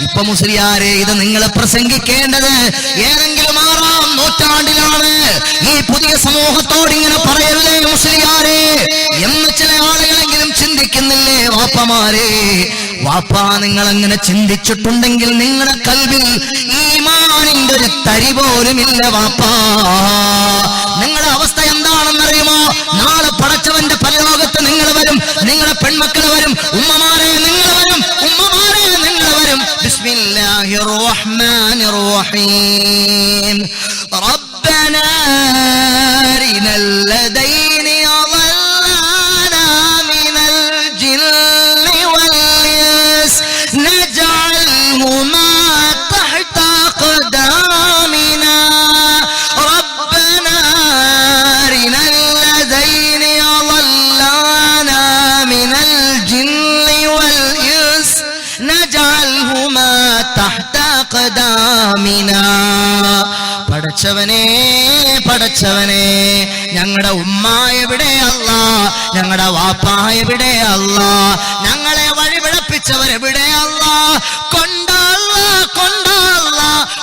ഇപ്പൊ മുസ്ലിയാരെ ഇത് നിങ്ങൾ പ്രസംഗിക്കേണ്ടത് ഏതെങ്കിലും 6-ാം നൂറ്റാണ്ടിലാണ്. ഈ പുതിയ സമൂഹത്തോട് ഇങ്ങനെ പറയരുതേ മുസ്ലിയാരെ എന്ന് ചില ആളുകളെങ്കിലും ചിന്തിക്കുന്നില്ലേ? വാപ്പമാരെ, വാപ്പാ നിങ്ങൾ അങ്ങനെ ചിന്തിച്ചിട്ടുണ്ടെങ്കിൽ നിങ്ങളുടെ കൽവിൽ ഈമാനിന്റെ ഒരു തരി പോലുമില്ല വാപ്പാ. നിങ്ങളുടെ അവസ്ഥ എന്താണെന്നറിയുമോ? നാളെ പടച്ചവന്റെ പരലോകത്ത് നിങ്ങൾ വരും, നിങ്ങളുടെ പെൺമക്കൾ വരും, ഉമ്മമാരെ നിങ്ങൾ വരും, ഉമ്മമാരെ നിങ്ങൾ വരും. ബിസ്മില്ലാഹിർ റഹ്മാനിർ റഹീം. റബ്ബനാ അരിനൽ ലദൈനി അളല്ലാനാ മിനൽ ജിന്നി വൽ ഇൻസ് നജഅൽഹുമാ തഹ്ത അഖ്ദാമിനാ. റബ്ബനാ അരിനൽ ലദൈനി അളല്ലാനാ മിനൽ ജിന്നി വൽ ഇൻസ് നജഅൽഹുമാ തഹ്ത അഖ്ദാമിനാ. പടച്ചവനെ, പടച്ചവനെ, ഞങ്ങളുടെ ഉമ്മ എവിടെ അല്ലാ? ഞങ്ങളുടെ വാപ്പ എവിടെ അല്ലാ? ഞങ്ങളെ വഴിപിഴപ്പിച്ചവരെവിടെ അല്ലാ? കൊണ്ടല്ല, കൊണ്ടല്ല,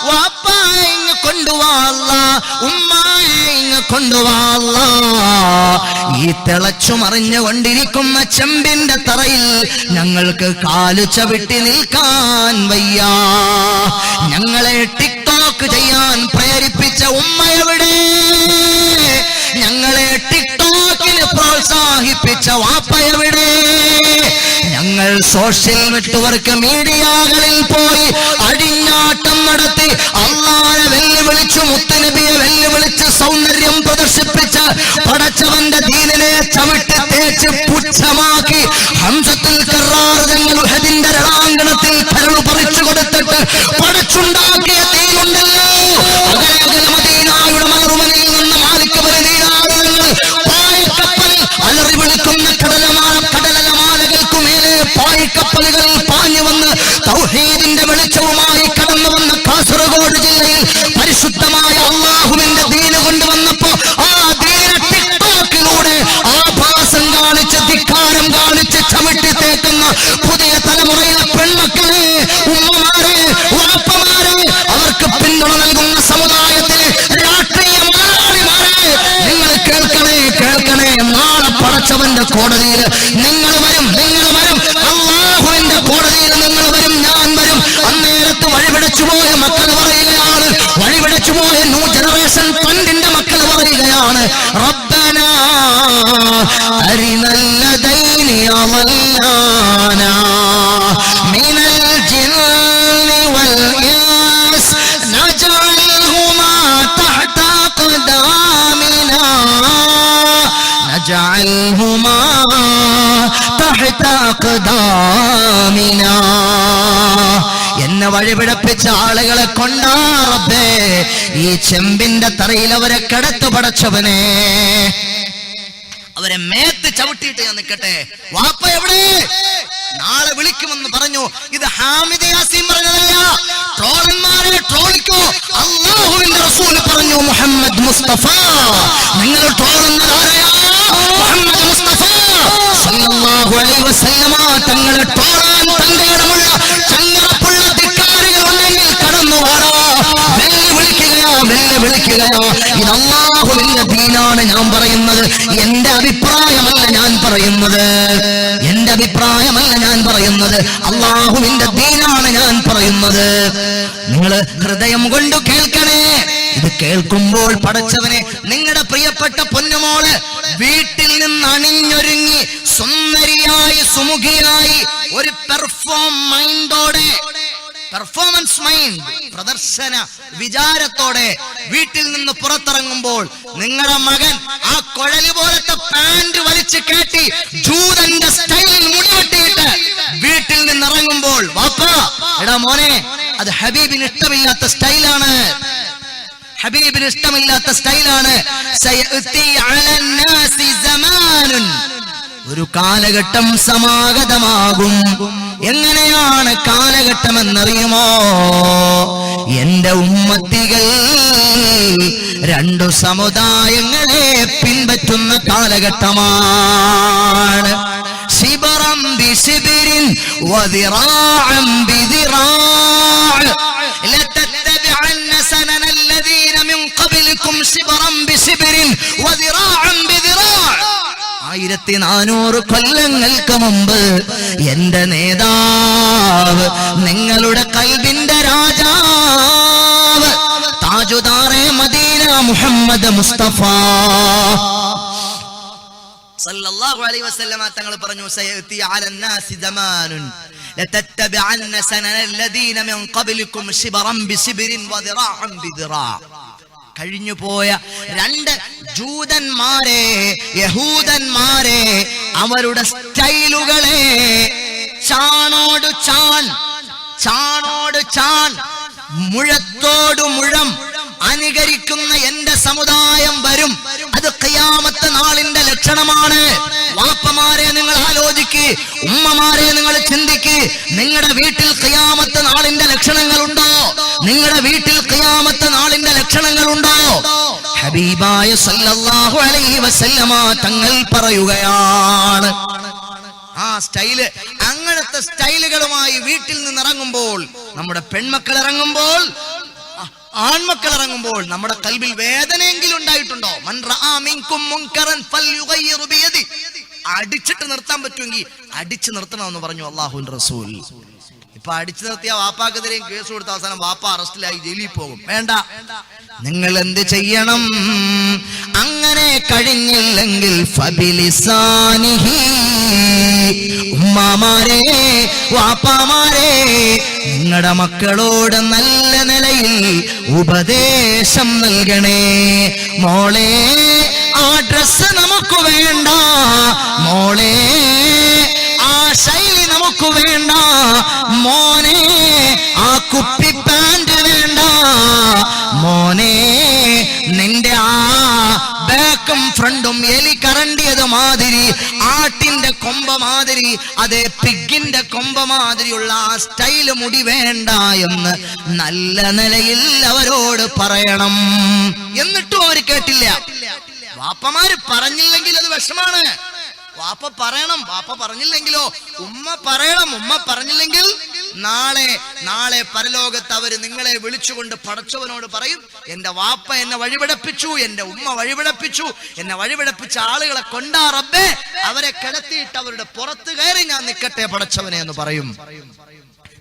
വാപ്പ ഇങ്ങ് കൊണ്ടുവാല്ല, ഉമ്മായെ ഇങ്ങ് കൊണ്ടുവാല്ല. ഈ തിളച്ചു മറിഞ്ഞുകൊണ്ടിരിക്കുന്ന ചെമ്പിന്റെ തറയിൽ ഞങ്ങൾക്ക് കാലു ചവിട്ടി നിൽക്കാൻ വയ്യ. ഞങ്ങളെ ടിക്ടോക്ക് ചെയ്യാൻ പ്രേരിപ്പിച്ച ഉമ്മ എവിടെ? ഞങ്ങളെ ടിക്ടോക്കിന് പ്രോത്സാഹിപ്പിച്ച വാപ്പ എവിടെ? ഞങ്ങൾ സോഷ്യൽ നെറ്റ്വർക്ക് മീഡിയകളിൽ പോയി അടിഞ്ഞാട്ടം നടത്തി അല്ലാഹുവെ വെല്ലുവിളിച്ചു, മുത്തുനബിയെ വെല്ലുവിളിച്ച് സൗന്ദര്യം പ്രദർശിപ്പിച്ച് പടച്ചവന്റെ ദീനിനെ ചവിട്ടി തേച്ച് പുച്ഛമാക്കി ഹംസത്തുൽ കറാർ തങ്ങൾ ഉഹദിന്റെ രണാങ്കണത്തിൽ കരൾ പറിച്ചു കൊടുത്തിട്ട് പടച്ചുണ്ടാക്കിയ ദീനുണ്ടല്ലോ. മദീനയുടെ മറുമലയിൽ നിന്ന് മാലിക് ബിൻ പായ്ക്കപ്പൽ അലറി വിളിക്കുന്ന കടലമാലകൾക്കു മേലെ പായ്ക്കപ്പലുകൾ പാഞ്ഞു വന്ന് തൗഹീദിന്റെ വെളിച്ചവുമായി കടന്നു വന്ന കാസർഗോഡ് ജില്ലയിൽ പരിശുദ്ധമായ അല്ലാഹുവിന്റെ ദീന് കൊണ്ടുവന്നപ്പോ ആ ദീന ടിക്ടോക്കിലൂടെ ആഭാസം കാണിച്ച് ധിക്കാരം കാണിച്ച് ചവിട്ടി തേക്കുന്ന പുതിയ തലമുറയിലെ പെൺമക്കളെ, ഉമ്മമാരെ, വാപ്പമാരെ, അവർക്ക് പിന്തുണ നൽകുന്ന സമുദായത്തിലെ രാഷ്ട്രീയ മുതലാളിമാരെ, നിങ്ങൾ കേൾക്കണേ, കേൾക്കണേ. നാളെ പടച്ചവന്റെ കോടതിയിൽ നിങ്ങൾ വരും, നിങ്ങൾ വരും. അല്ലാഹുവിന്റെ കോടതിയിൽ നിങ്ങൾ വരും, ഞാൻ വരും. അന്നേരത്ത് വഴിപിടച്ചുപോയ മക്കൾ പറയുകയാണ്, വഴിപിടച്ചുപോയ ന്യൂ ജനറേഷൻ ഫണ്ടിന്റെ മക്കൾ പറയുകയാണ്, റബ്ബനാ അരിനൽ ലദൈനി അളല്ലാനാ മിനൽ ജിന്നി വൽ ഇൻസ് നജഅൽഹുമാ തഹ്ത അഖ്ദാമിനാ. നജഅൽഹുമാ തഹ്ത അഖ്ദാമിനാ. എന്നെ വഴിപിഴപ്പിച്ച ആളുകളെ കൊണ്ടാ റബ്ബേ ഈ ചെമ്പിന്റെ തറയിൽ അവരെ കിടത്തു പടച്ചവനെ. അവരെ മേത്ത് ചവിട്ടിയിട്ട് ഞാൻ നിൽക്കട്ടെ. വാപ്പ എവിടെ? നാളെ വിളിക്കുമെന്ന് പറഞ്ഞു. ഇത് ഹാമിദ് യാസീൻ പറഞ്ഞതല്ല. ട്രോളന്മാരെ ട്രോളിക്കോ. അല്ലാഹുവിന്റെ റസൂൽ പറഞ്ഞു, മുഹമ്മദ് മുസ്തഫ. നിങ്ങൾ ട്രോളുന്നത് ആരെയാ? മുഹമ്മദ് മുസ്തഫ സല്ലല്ലാഹു അലൈഹി വസല്ലമ തങ്ങളെ ട്രോളാൻ തങ്കടമുള്ള ചങ്ങറപ്പുള്ള ധിക്കാരികൾ ഉണ്ടെങ്കിൽ കടന്നു വാടാ. വെല്ലുവിളിക്കുകയാ, വെല്ലുവിളിക്കുകയാ. ഇത് അല്ലാഹുവിന്റെ ദീനാണ് ഞാൻ പറയുന്നത്. എന്റെ അഭിപ്രായമല്ല ഞാൻ പറയുന്നത്, എന്റെ അഭിപ്രായമല്ല ഞാൻ പറയുന്നത്. അല്ലാഹുവിന്റെ ദീനാണ് ഞാൻ പറയുന്നത്. നിങ്ങൾ ഹൃദയം കൊണ്ട് കേൾക്കണേ. ഇത് കേൾക്കുമ്പോൾ പടച്ചവനെ, നിങ്ങളുടെ പ്രിയപ്പെട്ട പൊന്നുമോള് വീട്ടിൽ നിന്ന് അണിഞ്ഞൊരുങ്ങി സുന്ദരിയായി സുമുഖിയായി ഒരു പെർഫോമൻസ് മൈൻഡ്, പ്രദർശന വിചാരത്തോടെ വീട്ടിൽ നിന്ന് പുറത്തിറങ്ങുമ്പോൾ നിങ്ങളുടെ മകൻ ആ കുഴല് പോലത്തെ പാന്റ് വലിച്ചു കെട്ടി ജൂതന്റെ സ്റ്റൈലിൽ മുടിവെട്ടിയിട്ട് വീട്ടിൽ നിന്ന് ഇറങ്ങുമ്പോൾ, വാപ്പാ എടാ മോനെ, അത് ഹബീബിന് ഇഷ്ടമില്ലാത്ത സ്റ്റൈലാണ്, ഹബീബിന് ഇഷ്ടമില്ലാത്ത സ്റ്റൈലാണ്. ഒരു കാലഘട്ടം സമാഗതമാകും. എങ്ങനെയാണ് കാലഘട്ടം എന്നറിയുമോ? എന്റെ ഉമ്മത്തികൾ രണ്ടു സമുദായങ്ങളെ പിൻപറ്റുന്ന കാലഘട്ടമാണ്. ശിബറം ബിശിബിരിൻ വദിറാഅം ബിദിറാ. ശിബറൻ ബിശിബിരിൻ വദിറാഅൻ ബിദിറാഅ. 1400 കൊല്ലങ്ങൾക്ക് മുമ്പ് എന്റെ നേതാവ്, നിങ്ങളുടെ ഖൽബിന്റെ രാജാവ്, താജുദാറെ മദീന മുഹമ്മദ് മുസ്തഫ സല്ലല്ലാഹു അലൈഹി വസല്ലമ തങ്ങൾ പറഞ്ഞു, സയഅതി അലന്നാസി സമാനുൻ ലതത്തബഅന്ന സനനല്ലദീന മിൻ ഖബ്ലികും ശിബറൻ ബിശിബിരിൻ വദിറാഅൻ ബിദിറാഅ. കഴിഞ്ഞുപോയ 2 ജൂതന്മാരെ, യഹൂദന്മാരെ, അവരുടെ സ്റ്റൈലുകളെ ചാണോട് ചാൺ, ചാണോട് ചാൺ, മുഴത്തോട് മുഴം അനുകരിക്കുന്ന എന്റെ സമുദായം വരും. അത് ഖിയാമത്ത് നാളിന്റെ ലക്ഷണമാണ്. വാപ്പമാരെ നിങ്ങൾ ആലോചിക്ക്, ഉമ്മമാരെ നിങ്ങൾ ചിന്തിക്ക്. നിങ്ങളുടെ വീട്ടിൽ ഖിയാമത്ത് നാളിന്റെ ലക്ഷണങ്ങളുണ്ടോ? നിങ്ങളുടെ വീട്ടിൽ ഖിയാമത്ത് നാളിന്റെ ലക്ഷണങ്ങളുണ്ടോ? ഹബീബായ സല്ലല്ലാഹു അലൈഹി വസല്ലമ തങ്ങൾ പറയുകയാണ്, ആ സ്റ്റൈല്, അങ്ങനത്തെ സ്റ്റൈലുകളുമായി വീട്ടിൽ നിന്ന് ഇറങ്ങുമ്പോൾ, നമ്മുടെ പെൺമക്കൾ ഇറങ്ങുമ്പോൾ, ആൺമക്കൾ ഇറങ്ങുമ്പോൾ നമ്മുടെ ഖൽബിൽ വേദനയെങ്കിലും ഉണ്ടായിട്ടുണ്ടോ? മൻ റആ മിൻകും മുൻകറൻ ഫൽയുഗയ്യിറു ബിയദി. അടിച്ചിട്ട് നിർത്താൻ പറ്റുമെങ്കിൽ അടിച്ചു നിർത്തണമെന്ന് പറഞ്ഞു അല്ലാഹുവിന്റെ റസൂൽ. ഇപ്പൊ അടിച്ചു നിർത്തിയ വാപ്പാക്കെതിരെയും കേസ് കൊടുത്ത അവസാനം വാപ്പ അറസ്റ്റിലായി ജയിലിൽ പോകും. വേണ്ട, നിങ്ങൾ എന്ത് ചെയ്യണം? അങ്ങനെ കഴിഞ്ഞില്ലെങ്കിൽ ഫബിലിസാനിഹി, ഉമ്മമാരെ, വാപ്പാമാരെ, നിങ്ങളുടെ മക്കളോട് നല്ല നിലയിൽ ഉപദേശം നൽകണേ. മോളെ, ആ ഡ്രസ് നമുക്ക് വേണ്ട, മോളെ, ആ ശൈലി നമുക്ക് വേണ്ട, മോനെ, ആ കുപ്പി പാന്റ് വേണ്ട, മോനെ, നിന്റെ ആ ബാക്കും ഫ്രണ്ടും എലി കറണ്ടിയത് മാതിരി, ആട്ടിന്റെ കൊമ്പ മാതിരി, അതേ പിഗിന്റെ കൊമ്പ മാതിരിയുള്ള ആ സ്റ്റൈല് മുടി വേണ്ട എന്ന് നല്ല നിലയിൽ അവരോട് പറയണം. എന്നിട്ടും അവർ കേട്ടില്ല. വാപ്പമാര് പറഞ്ഞില്ലെങ്കിൽ അത് വിഷമാണ്. വാപ്പ പറയണം, വാപ്പ പറഞ്ഞില്ലെങ്കിലോ ഉമ്മ പറയണം. ഉമ്മ പറഞ്ഞില്ലെങ്കിൽ നാളെ പരലോകത്ത് അവര് നിങ്ങളെ വിളിച്ചുകൊണ്ട് പടച്ചവനോട് പറയും, എന്റെ വാപ്പ എന്നെ വഴിപിടപ്പിച്ചു, എന്റെ ഉമ്മ വഴിപിടപ്പിച്ചു, എന്നെ വഴിപിടപ്പിച്ച ആളുകളെ കൊണ്ടാ റബ്ബേ, അവരെ കിടത്തിയിട്ട് അവരുടെ പുറത്ത് കയറി ഞാൻ നിൽക്കട്ടെ പടച്ചവനെ എന്ന് പറയും.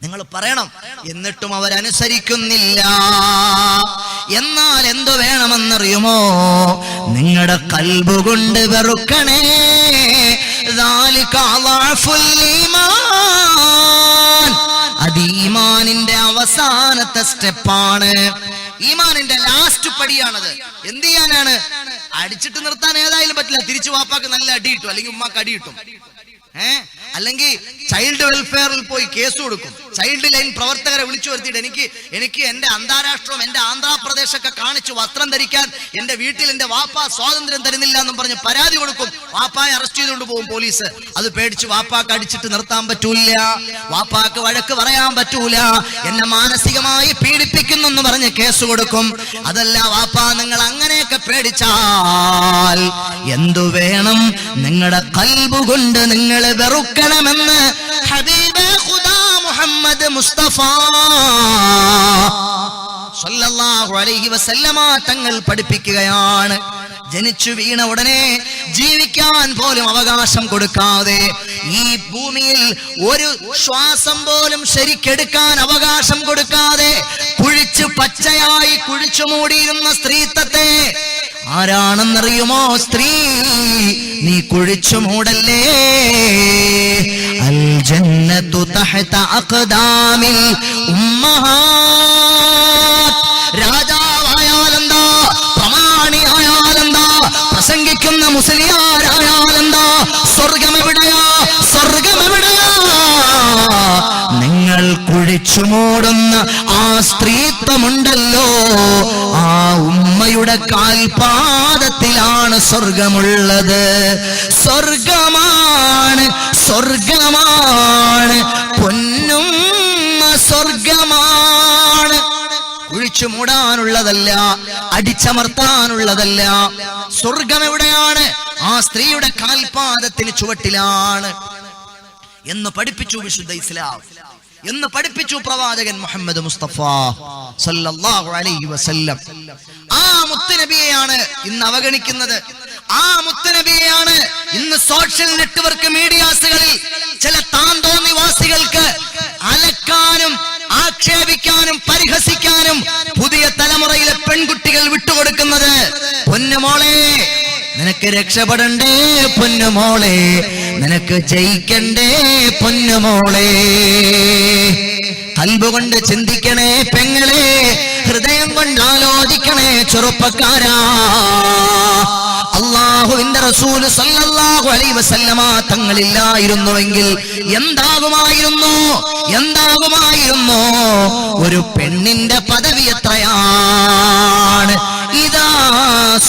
നിങ്ങൾ പറയണം. എന്നിട്ടും അവരനുസരിക്കുന്നില്ല. എന്നാൽ എന്തു വേണമെന്നറിയുമോ? നിങ്ങളുടെ ഖൽബ് കൊണ്ട് വെറുക്കണേ. അത് ഈമാനിന്റെ അവസാനത്തെ സ്റ്റെപ്പാണ്. ഈമാനിന്റെ ലാസ്റ്റ് പടിയാണത്. എന്ത് ചെയ്യാനാണ്? അടിച്ചിട്ട് നിർത്താൻ ഏതായാലും പറ്റില്ല. തിരിച്ചു വാപ്പാക്ക് നല്ല അടി കിട്ടും, അല്ലെങ്കിൽ ഉമ്മാക്ക് അടി കിട്ടും. അല്ലെങ്കിൽ ചൈൽഡ് വെൽഫെയറിൽ പോയി കേസ് കൊടുക്കും. ചൈൽഡ് ലൈൻ പ്രവർത്തകരെ വിളിച്ചു വരുത്തിയിട്ട് എനിക്ക് എന്റെ അന്താരാഷ്ട്രവും എന്റെ ആന്ധ്രാപ്രദേശൊക്കെ കാണിച്ച് വസ്ത്രം ധരിക്കാൻ എന്റെ വീട്ടിൽ എന്റെ വാപ്പ സ്വാതന്ത്ര്യം തരുന്നില്ല എന്നും പറഞ്ഞ് പരാതി കൊടുക്കും. വാപ്പായെ അറസ്റ്റ് ചെയ്തുകൊണ്ട് പോകും പോലീസ്. അത് പേടിച്ച് വാപ്പാക്ക് അടിച്ചിട്ട് നിർത്താൻ പറ്റൂല, വാപ്പാക്ക് വഴക്ക് പറയാൻ പറ്റൂല, എന്നെ മാനസികമായി പീഡിപ്പിക്കുന്നു എന്ന് പറഞ്ഞ് കേസ് കൊടുക്കും. അതല്ല വാപ്പ, നിങ്ങൾ അങ്ങനെയൊക്കെ പേടിച്ചാൽ എന്തു വേണം? നിങ്ങളുടെ ഖൽബ് കൊണ്ട് നിങ്ങൾ വെറുക്കണമെന്ന് ഹബീബേ ഖുദാ മുഹമ്മദ് മുസ്തഫ സല്ലല്ലാഹു അലൈഹി വസല്ലമ തങ്ങൾ പഠിപ്പിക്കുകയാണ്. ജനിച്ചു വീണ ഉടനെ ജീവിക്കാൻ പോലും അവകാശം കൊടുക്കാതെ, ഈ ഭൂമിയിൽ ഒരു ശ്വാസം പോലും ശരിക്കെടുക്കാൻ അവകാശം കൊടുക്കാതെ കുഴിച്ചു പച്ചയായി കുഴിച്ചു മൂടിയിരുന്ന സ്ത്രീത്വത്തെ ആരാണെന്നറിയുമോ? സ്ത്രീ, നീ കുഴിച്ചു മൂടല്ലേ. അൽ ജന്നത്തു തഹത അഖ്ദാമിൽ ഉമ്മഹാത്ത്. രാജാവായാലെന്താ, പ്രമാണിയായാലെന്താ, പ്രസംഗിക്കുന്ന മുസ്ലിയാരായാലെന്താ, സ്വർഗമെവിടെയാ? സ്വർഗമെവിടെയാ? നിങ്ങൾ കുഴിച്ചു മൂടുന്ന ആ സ്ത്രീത്വമുണ്ടല്ലോ, ആ ഉമ്മയുടെ കാൽപാദത്തിലാണ് സ്വർഗമുള്ളത്. സ്വർഗമാണ്, സ്വർഗമാണ്, പൊന്നുമ്മ സ്വർഗമാണ്. കുഴിച്ചു മൂടാനുള്ളതല്ല, അടിച്ചമർത്താനുള്ളതല്ല. സ്വർഗം എവിടെയാണ്? ആ സ്ത്രീയുടെ കാൽപാദത്തിന് ചുവട്ടിലാണ് എന്ന് പഠിപ്പിച്ചു വിശുദ്ധ ഇസ്ലാം, എന്ന് പഠിപ്പിച്ചു പ്രവാചകൻ മുഹമ്മദ് മുസ്തഫ സല്ലല്ലാഹു അലൈഹി വസല്ലം. ആ മുത്തുനബിയെയാണ് ഇന്ന് അവഗണിക്കുന്നത്. ആ മുത്തുനബിയെയാണ് ഇന്ന് സോഷ്യൽ നെറ്റ്വർക്ക് മീഡിയാസുകളിൽ ചില താന്തോന്നിവാസികൾക്ക് അലക്കാനും ആക്ഷേപിക്കാനും പരിഹസിക്കാനും പുതിയ തലമുറയിലെ പെൺകുട്ടികൾ വിട്ടുകൊടുക്കുന്നത്. പൊന്നുമോളെ, നിനക്ക് രക്ഷപ്പെടണ്ടേ പൊന്നുമോളെ, നിനക്ക് ജയിക്കണ്ടേ പൊന്നുമോളെ. കൽബ് കൊണ്ട് ചിന്തിക്കണേ പെങ്ങളെ, ഹൃദയം കൊണ്ട് ആലോചിക്കണേ ചെറുപ്പക്കാരാ. അല്ലാഹുവിന്റെ റസൂൽ സല്ലല്ലാഹു അലൈഹി വസല്ലമ തങ്ങളില്ലായിരുന്നുവെങ്കിൽ എന്താകുമായിരുന്നു? ഒരു പെണ്ണിന്റെ പദവി എത്രയാണ്? ഇദാ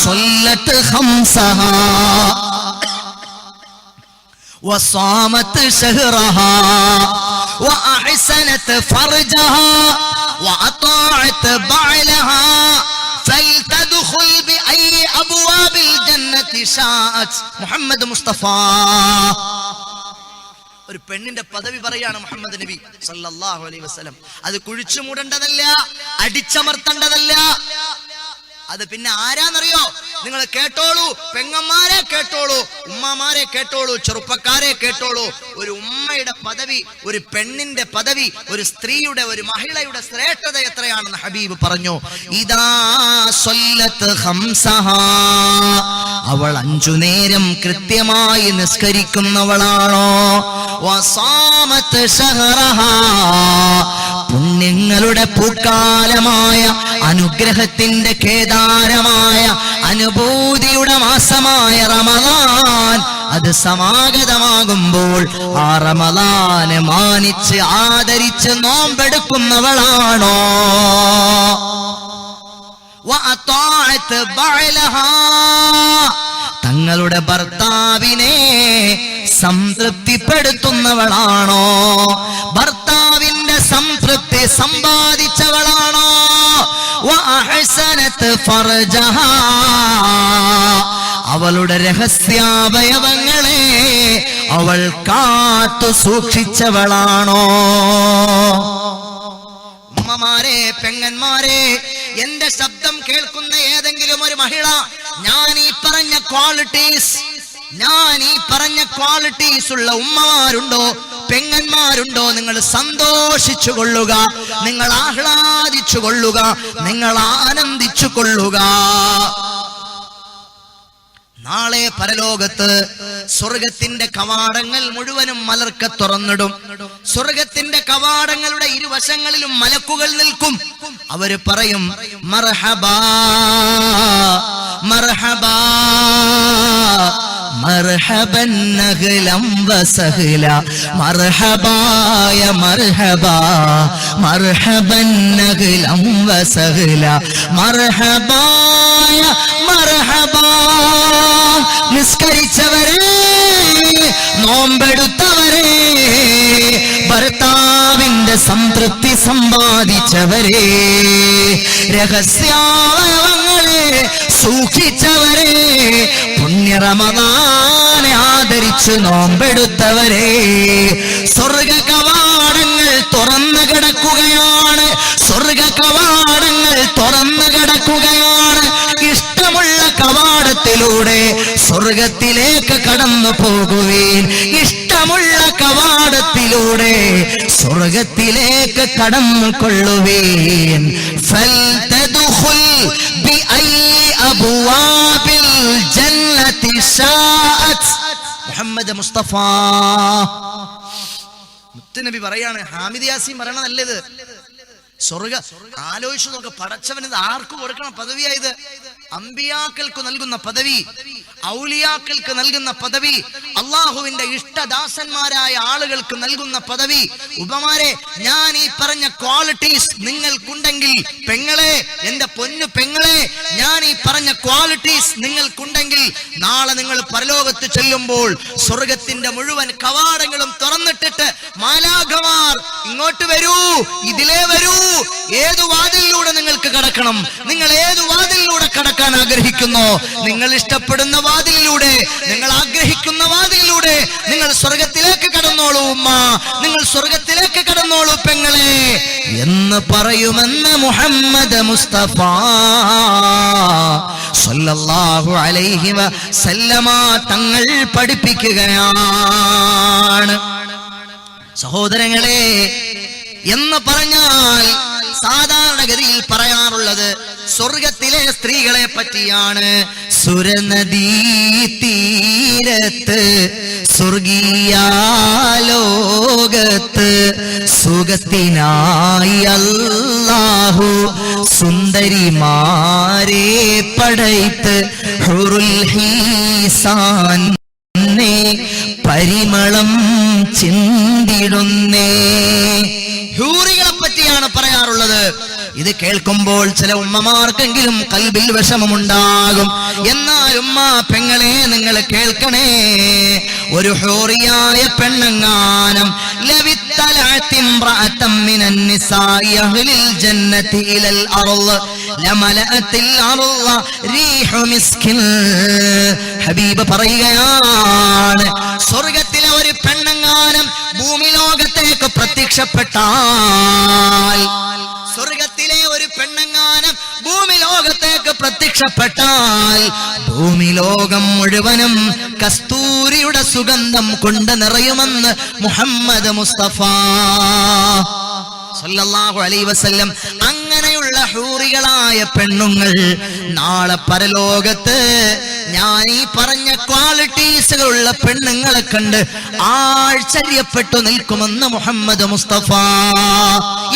സ്വല്ലത്ത് ഖംസഹാ വസാമത് ശഹ്റഹാ وأحسنت فرجها وأطاعت بعلها فلتدخل بأي أبواب الجنة شاءت. മുഹമ്മദ് മുസ്തഫ ഒരു പെണ്ണിന്റെ പദവി പറയാണ് മുഹമ്മദ് നബി സല്ലല്ലാഹു അലൈഹി വസല്ലം. അത് കുഴിച്ചു മൂടേണ്ടതല്ല, അടിച്ചമർത്തേണ്ടതല്ല. അത് പിന്നെ ആരാന്നറിയോ? നിങ്ങൾ കേട്ടോളൂ, പെങ്ങന്മാരെ കേട്ടോളൂ, ഉമ്മമാരെ കേട്ടോളൂ, ചെറുപ്പക്കാരെ കേട്ടോളൂ. ഒരു ഉമ്മയുടെ പദവി, ഒരു പെണ്ണിന്റെ പദവി, ഒരു സ്ത്രീയുടെ, ഒരു മഹിളയുടെ ശ്രേഷ്ഠത എത്രയാണെന്ന് ഹബീബ് പറഞ്ഞു. ഇദാ സ്വല്ലത്ത് ഖംസഹാ, അവൾ 5 നേരം കൃത്യമായി നിസ്കരിക്കുന്നവളാണോ? വസാമത്ത് ശഹ്റഹാ, പുണ്യങ്ങളുടെ പൂക്കാലമായ അനുഗ്രഹത്തിന്റെ കേദാരമായ അനുഭൂതിയുടെ മാസമായ റമളാൻ അത് സമാഗതമാകുമ്പോൾ ആ റമളാനെ മാനിച്ച് ആദരിച്ച് നോമ്പെടുക്കുന്നവളാണോ? വഅതാഅത് ബഅലഹാ, തങ്ങളുടെ ഭർത്താവിനെ സംതൃപ്തിപ്പെടുത്തുന്നവളാണോ? ഭർത്താവിന്റെ സംതൃപ്തി സമ്പാദിച്ചവളാണോ? വഅഹ്സനത് ഫർജഹാ, അവളുടെ രഹസ്യാവയവങ്ങളെ അവൾ കാത്തു സൂക്ഷിച്ചവളാണോ? ഉമ്മമാരെ, പെങ്ങന്മാരെ, എന്റെ ശബ്ദം കേൾക്കുന്ന ഏതെങ്കിലും ഒരു മഹിള ഞാൻ ഈ പറഞ്ഞ ക്വാളിറ്റീസ് ഉള്ള ഉമ്മമാരുണ്ടോ, പെങ്ങന്മാരുണ്ടോ? നിങ്ങൾ സന്തോഷിച്ചു കൊള്ളുക, നിങ്ങൾ ആഹ്ലാദിച്ചു കൊള്ളുക, നിങ്ങൾ ആനന്ദിച്ചു കൊള്ളുക. നാളെ പരലോകത്ത് സ്വർഗത്തിന്റെ കവാടങ്ങൾ മുഴുവനും മലർക്ക തുറന്നിടും. സ്വർഗത്തിന്റെ കവാടങ്ങളുടെ ഇരുവശങ്ങളിലും മലക്കുകൾ നിൽക്കും. അവര് പറയും, മർഹബാ മർഹബാ മർഹബൻ അഹ്ലം വസഹ്ല, മർഹബായ മർഹബാ മർഹബൻ അഹ്ലം വസഹ്ല, മർഹബായ മർഹബാ. നിസ്കരിച്ചവരെ, നോമ്പെടുത്തവരെ, ഭർത്താവിന്റെ സംതൃപ്തി സമ്പാദിച്ചവരെ, രഹസ്യാവയവങ്ങളെ സൂക്ഷിച്ചവരെ, പുണ്യ റമളാനെ ആദരിച്ച് നോമ്പെടുത്തവരെ, സ്വർഗ കവാടങ്ങൾ തുറന്നു കിടക്കുകയാണ്. സ്വർഗ കവാടങ്ങൾ തുറന്നു കിടക്കുകയാണ്. ഇഷ്ടമുള്ള കവാടത്തിലൂടെ സ്വർഗത്തിലേക്ക് കടന്നു പോകുവീൻ. ഇഷ്ടമുള്ള കവാടത്തിലൂടെ സ്വർഗത്തിലേക്ക് കടന്നു കൊള്ളുവീൻ. ഫൽതദ്ഖുൽ ബിഅയി അബ്വാബിൽ ജന്നതി ശാഅത്. മുഹമ്മദ് മുസ്തഫ മുത്തുനബി പറയാണ്, ഹാമിദ് യാസീൻ പറയണതല്ലേത്? സ്വർഗ ആലോചിച്ചു നോക്ക്, പടച്ചവന് ഇത് ആർക്ക് കൊടുക്കണം പദവിയായത്? അമ്പിയാക്കൾക്ക് നൽകുന്ന പദവി, ഔലിയാക്കൾക്ക് നൽകുന്ന പദവി, അള്ളാഹുവിന്റെ ഇഷ്ടദാസന്മാരായ ആളുകൾക്ക് നൽകുന്ന പദവി. ഉപമാരെ, ഞാൻ ഈ പറഞ്ഞ ക്വാളിറ്റീസ് നിങ്ങൾക്കുണ്ടെങ്കിൽ, പെങ്ങളെ, എന്റെ പൊന്നു പെങ്ങളെ, ഞാൻ ഈ പറഞ്ഞ ക്വാളിറ്റീസ് നിങ്ങൾക്കുണ്ടെങ്കിൽ നാളെ നിങ്ങൾ പരലോകത്ത് ചെല്ലുമ്പോൾ സ്വർഗത്തിന്റെ മുഴുവൻ കവാടങ്ങളും തുറന്നിട്ടിട്ട് മാലാഖമാർ ഇങ്ങോട്ട് വരൂ, ഇതിലേ വരൂ, ഏതു വാതിലിലൂടെ നിങ്ങൾക്ക് കടക്കണം, നിങ്ങൾ ഏതു വാതിലിലൂടെ കടക്കാൻ ആഗ്രഹിക്കുന്നോ, നിങ്ങൾ ഇഷ്ടപ്പെടുന്ന വാതിലിലൂടെ, നിങ്ങൾ ആഗ്രഹിക്കുന്ന വാതിലിലൂടെ നിങ്ങൾ സ്വർഗത്തിലേക്ക് കടന്നോളൂ ഉമ്മ, നിങ്ങൾ സ്വർഗത്തിലേക്ക് കടന്നോളൂ പെങ്ങളെ എന്ന് പറയുമെന്ന് മുഹമ്മദ് മുസ്തഫ സല്ലല്ലാഹു അലൈഹി വസല്ലമ തങ്ങൾ പഠിപ്പിക്കുകയാണ്. സഹോദരങ്ങളെ, എന്ന് പറഞ്ഞാൽ സാധാരണഗതിയിൽ പറയാറുള്ളത് സ്വർഗത്തിലെ സ്ത്രീകളെ പറ്റിയാണ്. സുരനദീ തീരത്ത് സ്വർഗീയാലോകത്ത് സുഖത്തിനായി അല്ലാഹു സുന്ദരിമാരെ പടയ്ത്ത് ഹുറുൽ ഹീസാൻ പരിമളം ചിന്തിടുന്നേ. ഹൂറികളെ പറ്റിയാണ് പറയാറുള്ളത്. ഇത് കേൾക്കുമ്പോൾ ചില ഉമ്മമാർക്കെങ്കിലും കൽബിൽ വിഷമമുണ്ടാകും. എന്നാൽ ഉമ്മ പെങ്ങളെ നിങ്ങൾ കേൾക്കണേ, ഒരു ഹൂറിയായ പെണ്ണങ്ങാനം ഹബീബ് പറയുകയാണ്, സ്വർഗത്തിലെ ഒരു പെണ്ണങ്ങാനം ഭൂമി ലോകത്തേക്ക് പ്രത്യക്ഷപ്പെട്ടാൽ, സ്വർഗത്തിലെ ഒരു പെണ്ണങ്ങാനം ഭൂമി ലോകത്തേക്ക് പ്രത്യക്ഷപ്പെട്ടാൽ ഭൂമി ലോകം മുഴുവനും കസ്തൂരിയുടെ സുഗന്ധം കൊണ്ട് നിറയുമെന്ന് മുഹമ്മദ് മുസ്തഫ സല്ലല്ലാഹു അലൈഹി വസല്ലം. അങ്ങനെയുള്ള ഹൂറികളായ പെണ്ണുങ്ങൾ നാളെ പരലോകത്ത് ഞാൻ ഈ പറഞ്ഞ ക്വാളിറ്റീസുകളുള്ള പെണ്ണുങ്ങളെ കണ്ട് ആശ്ചര്യപ്പെട്ടു നിൽക്കുമെന്ന് മുഹമ്മദ് മുസ്തഫ.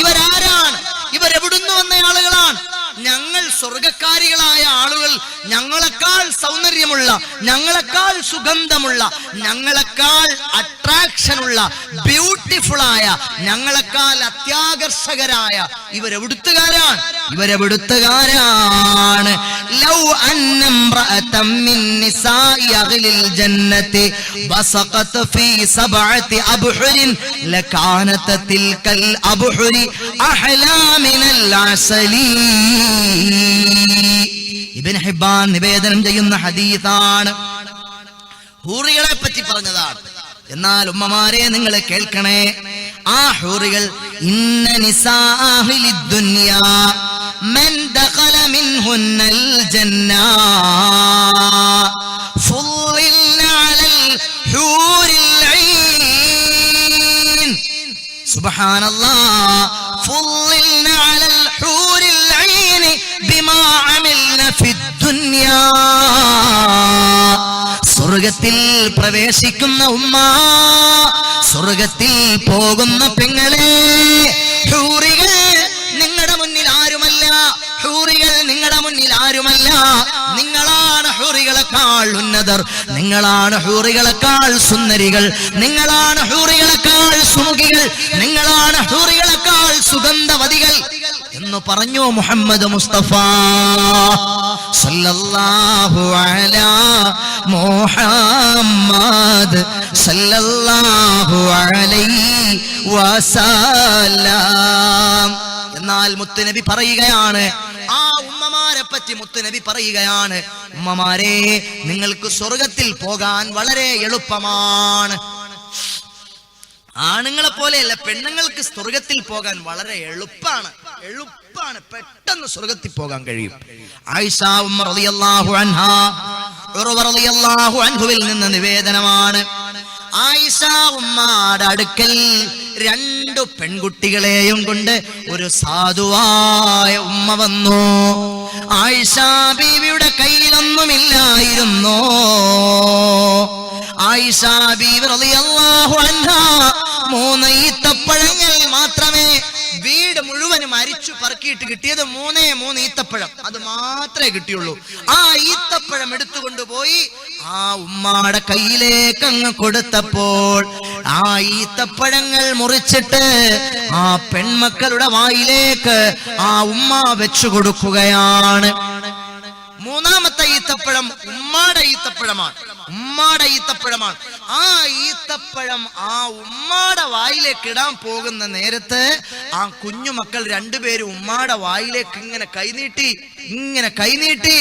ഇവരാരാണ്? ഇവരെവിടുന്ന് വന്ന ആളുകളാണ്? ഞങ്ങൾ സ്വർഗക്കാരികളായ ആളുകൾ, ഞങ്ങളെക്കാൾ സൗന്ദര്യമുള്ള, ഞങ്ങളെക്കാൾ സുഗന്ധമുള്ള, ഞങ്ങളെക്കാൾ അട്രാക്ഷനുള്ള, ബ്യൂട്ടിഫുള്ളായ, ഞങ്ങളെക്കാൾ അത്യാകർഷകരായ ഇവരെവിടുത്തുകാരാണ്. ഇവരെവിടുത്തുകാരാണ്. ലൗ അന്നംറഅതം മിൻ നിസാഇ അഹ്ലിൽ ജന്നതി ബസഖത് ഫീ സബഅതി അബ്ഹുരിൻ ലകാനത തിൽകൽ അബ്ഹുരി അഹ്ലാ മിനൽ അസലി. ഇബ്നു ഹിബ്ബാൻ നിവേദനം ചെയ്യുന്ന ഹദീസാണ്, ഹൂറികളെ പറ്റി പറഞ്ഞതാണ്. എന്നാൽ ഉമ്മമാരെ നിങ്ങൾ കേൾക്കണേ, ആ ഹൂറികൾ ഇന്ന നിസാഅഹ്ലിദ് ദുനിയാ മൻ ദഖല മിൻഹുന്നൽ ജന്നാ ഫുളിൽ അലൽ ഹൂറിൽ ഐൻ. സുബ്ഹാനല്ലാഹ്. ഫുളിൽ അലൽ ഹൂറിൽ ഐൻ ബിമാ അമിൽന ഫിദ് ദുനിയാ. സ്വർഗത്തിൽ പ്രവേശിക്കുന്ന ഉമ്മ, സ്വർഗത്തിൽ പോകുന്ന പെങ്ങളെ, ഹൂറികൾ നിങ്ങളുടെ മുന്നിൽ ആരുമല്ല, ഹൂറികൾ നിങ്ങളുടെ മുന്നിൽ ആരുമല്ല. നിങ്ങളാണ് ഹൂറികളെക്കാൾ ഉന്നതർ, നിങ്ങളാണ് ഹൂറികളെക്കാൾ സുന്ദരികൾ, നിങ്ങളാണ് ഹൂറികളെക്കാൾ സുമുഖികൾ, നിങ്ങളാണ് ഹൂറികളെക്കാൾ സുഗന്ധവതികൾ എന്ന് പറഞ്ഞു മുഹമ്മദ് മുസ്തഫ സല്ലല്ലാഹു അലാ മുഹമ്മദ് സല്ലല്ലാഹു അലൈഹി വസല്ലം. എന്നാൽ മുത്തുനബി പറയുകയാണ്, ആ ഉമ്മമാരെ പറ്റി മുത്തുനബി പറയുകയാണ്, ഉമ്മമാരെ നിങ്ങൾക്ക് സ്വർഗത്തിൽ പോകാൻ വളരെ എളുപ്പമാണ്. ആണുങ്ങളെ പോലെയല്ല, പെണ്ണുങ്ങൾക്ക് സ്വർഗത്തിൽ പോകാൻ വളരെ എളുപ്പമാണ്. പെട്ടെന്ന് സ്വർഗത്തിൽ പോകാൻ കഴിയും. ആയിഷ ഉമ്മ റളിയല്ലാഹു അൻഹാ, ഉർവ റളിയല്ലാഹു അൻഹുവിൽ നിന്ന് നിവേദനമാണ്, ആയിഷ ഉമ്മയുടെ അടുക്കൽ രണ്ടു പെൺകുട്ടികളെയും കൊണ്ട് ഒരു സാധുവായ ഉമ്മ വന്നു. ആയിഷ ബീവിയുടെ കയ്യിലൊന്നുമില്ലായിരുന്നു. ആയിഷ ബീവി റളിയല്ലാഹു അൻഹാ 3 ഈത്തപ്പഴങ്ങൾ മാത്രമേ വീട് മുഴുവനും അരിച്ചു പറക്കിയിട്ട് കിട്ടിയത്. 3 ഈത്തപ്പഴം, അത് മാത്രമേ കിട്ടിയുള്ളൂ. ആ ഈത്തപ്പഴം എടുത്തുകൊണ്ടുപോയി ആ ഉമ്മയുടെ കയ്യിലേക്ക് അങ്ങ് കൊടുത്തപ്പോൾ ആ ഈത്തപ്പഴങ്ങൾ മുറിച്ചിട്ട് ആ പെൺമക്കളുടെ വായിലേക്ക് ആ ഉമ്മ വെച്ചു കൊടുക്കുകയാണ്. 3ാമത്തെ ഈത്തപ്പഴം ഉമ്മയുടെ ഈത്തപ്പഴമാണ്. ഉമ്മാടെ ഈത്തപ്പഴമാണ്. ആ ഈത്തപ്പഴം ആ ഉമ്മാടെ വായിലേക്ക് ഇടാൻ പോകുന്ന നേരത്ത് ആ കുഞ്ഞുമക്കൾ രണ്ടുപേരും ഉമ്മാടെ വായിലേക്ക് ഇങ്ങനെ കൈനീട്ടി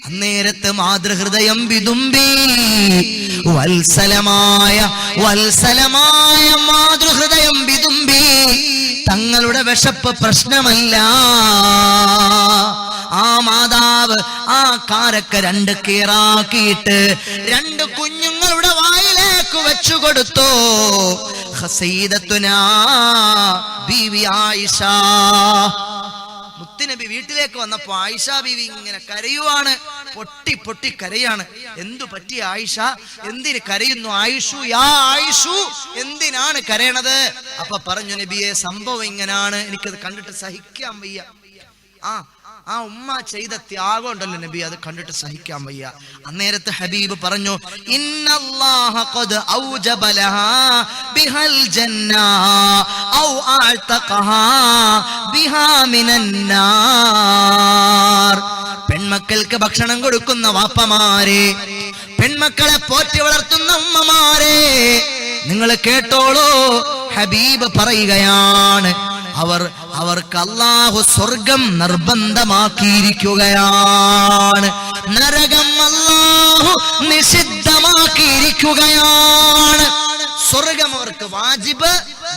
അന്നേരത്ത് മാതൃഹൃദയം വിതുമ്പി. വത്സലമായ മാതൃഹൃദയം വിതുമ്പി. തങ്ങളുടെ വിശപ്പ് പ്രശ്നമല്ല. ആ മാതാവ് ആ കാരക്ക 2 കീറാക്കിയിട്ട് 2 കുഞ്ഞുങ്ങളുടെ വായിലേക്ക് വെച്ചു കൊടുത്തു. ഖസീദത്തുനാ ബീവി ആയിഷ. മുത്തുനബി വീട്ടിലേക്ക് വന്നപ്പോ ആയിഷ ബീവി ഇങ്ങനെ കരയുവാണ്, പൊട്ടി കരയാണ്. എന്തു പറ്റി ആയിഷ? എന്തിന് കരയുന്നു ആയിഷു? യാ ആയിഷു, എന്തിനാണ് കരയണത്? അപ്പൊ പറഞ്ഞു, നബിയെ സംഭവം ഇങ്ങനാണ്, എനിക്കത് കണ്ടിട്ട് സഹിക്കാൻ വയ്യ. ആ ഉമ്മ ചെയ്ത ത്യാഗം ഉണ്ടല്ലോ നബി, അത് കണ്ടിട്ട് സഹിക്കാൻ വയ്യ. അന്നേരത്തെ ഹബീബ് പറഞ്ഞു, ഇന്നല്ലാഹ ഖദ് ഔജബ ലഹാ ബിഹൽ ജന്ന ഔ അഅതഖഹാ ബിഹാ മിനൻ നാർ. പെൺമക്കൾക്ക് ഭക്ഷണം കൊടുക്കുന്ന വാപ്പമാരെ, പെൺമക്കളെ പോറ്റി വളർത്തുന്ന ഉമ്മമാരെ, നിങ്ങൾ കേട്ടോളൂ. ഹബീബ് പറയുകയാണ്, അവർക്ക് അല്ലാഹു സ്വർഗം നിർബന്ധമാക്കിയിരിക്കുകയാണ്, നരകം അല്ലാഹു നിഷിദ്ധമാക്കിയിരിക്കുകയാണ്. സ്വർഗം അവർക്ക് വാജിബ്,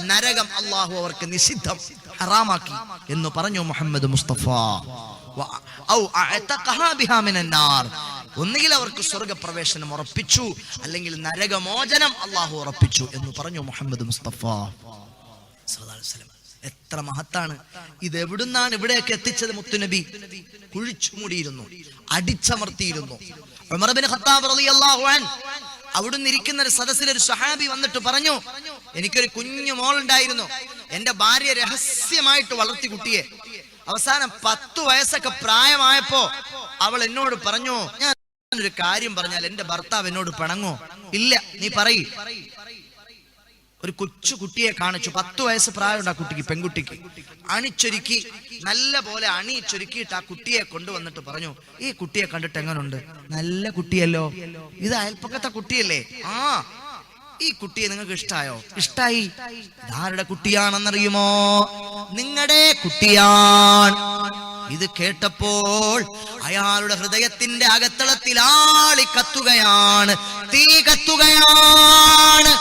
നരകം അല്ലാഹു അവർക്ക് നിഷിദ്ധം, ഹറാമാക്കി എന്ന് പറഞ്ഞു മുഹമ്മദ് മുസ്തഫ. ഒന്നുകിൽ അവർക്ക് സ്വർഗപ്രവേശനം ഉറപ്പിച്ചു, അല്ലെങ്കിൽ നരകമോചനം അല്ലാഹു ഉറപ്പിച്ചു എന്ന് പറഞ്ഞു മുഹമ്മദ് മുസ്തഫ സല്ലല്ലാഹു അലൈഹി വസല്ലം. എത്ര മഹത്താണ് ഇത്! എവിടുന്നാണ് ഇവിടെയൊക്കെ എത്തിച്ചത് മുത്തുനബി? കുഴിച്ചു മൂടിയിരുന്നു, അടിച്ചമർത്തിയിരുന്നു. ഉമർ ഇബ്നു ഖത്താബ് റളിയല്ലാഹു അൻഹു അവിടുന്ന് ഇരിക്കുന്ന ഒരു സദസ്സിൽ ഒരു സ്വഹാബി വന്നിട്ട് പറഞ്ഞു, എനിക്കൊരു കുഞ്ഞു മോളുണ്ടായിരുന്നു, എന്റെ ഭാര്യ രഹസ്യമായിട്ട് വളർത്തി കുട്ടിയെ. അവസാനം 10 വയസ്സൊക്കെ പ്രായമായപ്പോ അവൾ എന്നോട് പറഞ്ഞു, ഞാൻ ഒരു കാര്യം പറഞ്ഞാൽ എന്റെ ഭർത്താവ് എന്നോട് പിണങ്ങോ? ഇല്ല, നീ പറയ്. ഒരു കൊച്ചു കുട്ടിയെ കാണിച്ചു, 10 വയസ്സ് പ്രായമുണ്ട് ആ കുട്ടിക്ക്, പെൺകുട്ടിക്ക്. അണിച്ചൊരുക്കി, നല്ല പോലെ അണിച്ചൊരുക്കിയിട്ട് ആ കുട്ടിയെ കൊണ്ടുവന്നിട്ട് പറഞ്ഞു, ഈ കുട്ടിയെ കണ്ടിട്ട് എങ്ങനുണ്ട്? നല്ല കുട്ടിയല്ലോ, ഇത് അയൽപ്പക്കത്തെ കുട്ടിയല്ലേ? ഈ കുട്ടിയെ നിങ്ങൾക്ക് ഇഷ്ടായോ? ഇഷ്ടായി. ഇതാരുടെ കുട്ടിയാണെന്നറിയുമോ? നിങ്ങളുടെ കുട്ടിയാണ്. ഇത് കേട്ടപ്പോൾ അയാളുടെ ഹൃദയത്തിന്റെ അകത്തളത്തിൽ ആളി കത്തുകയാണ്, തീ കത്തുകയാണ്.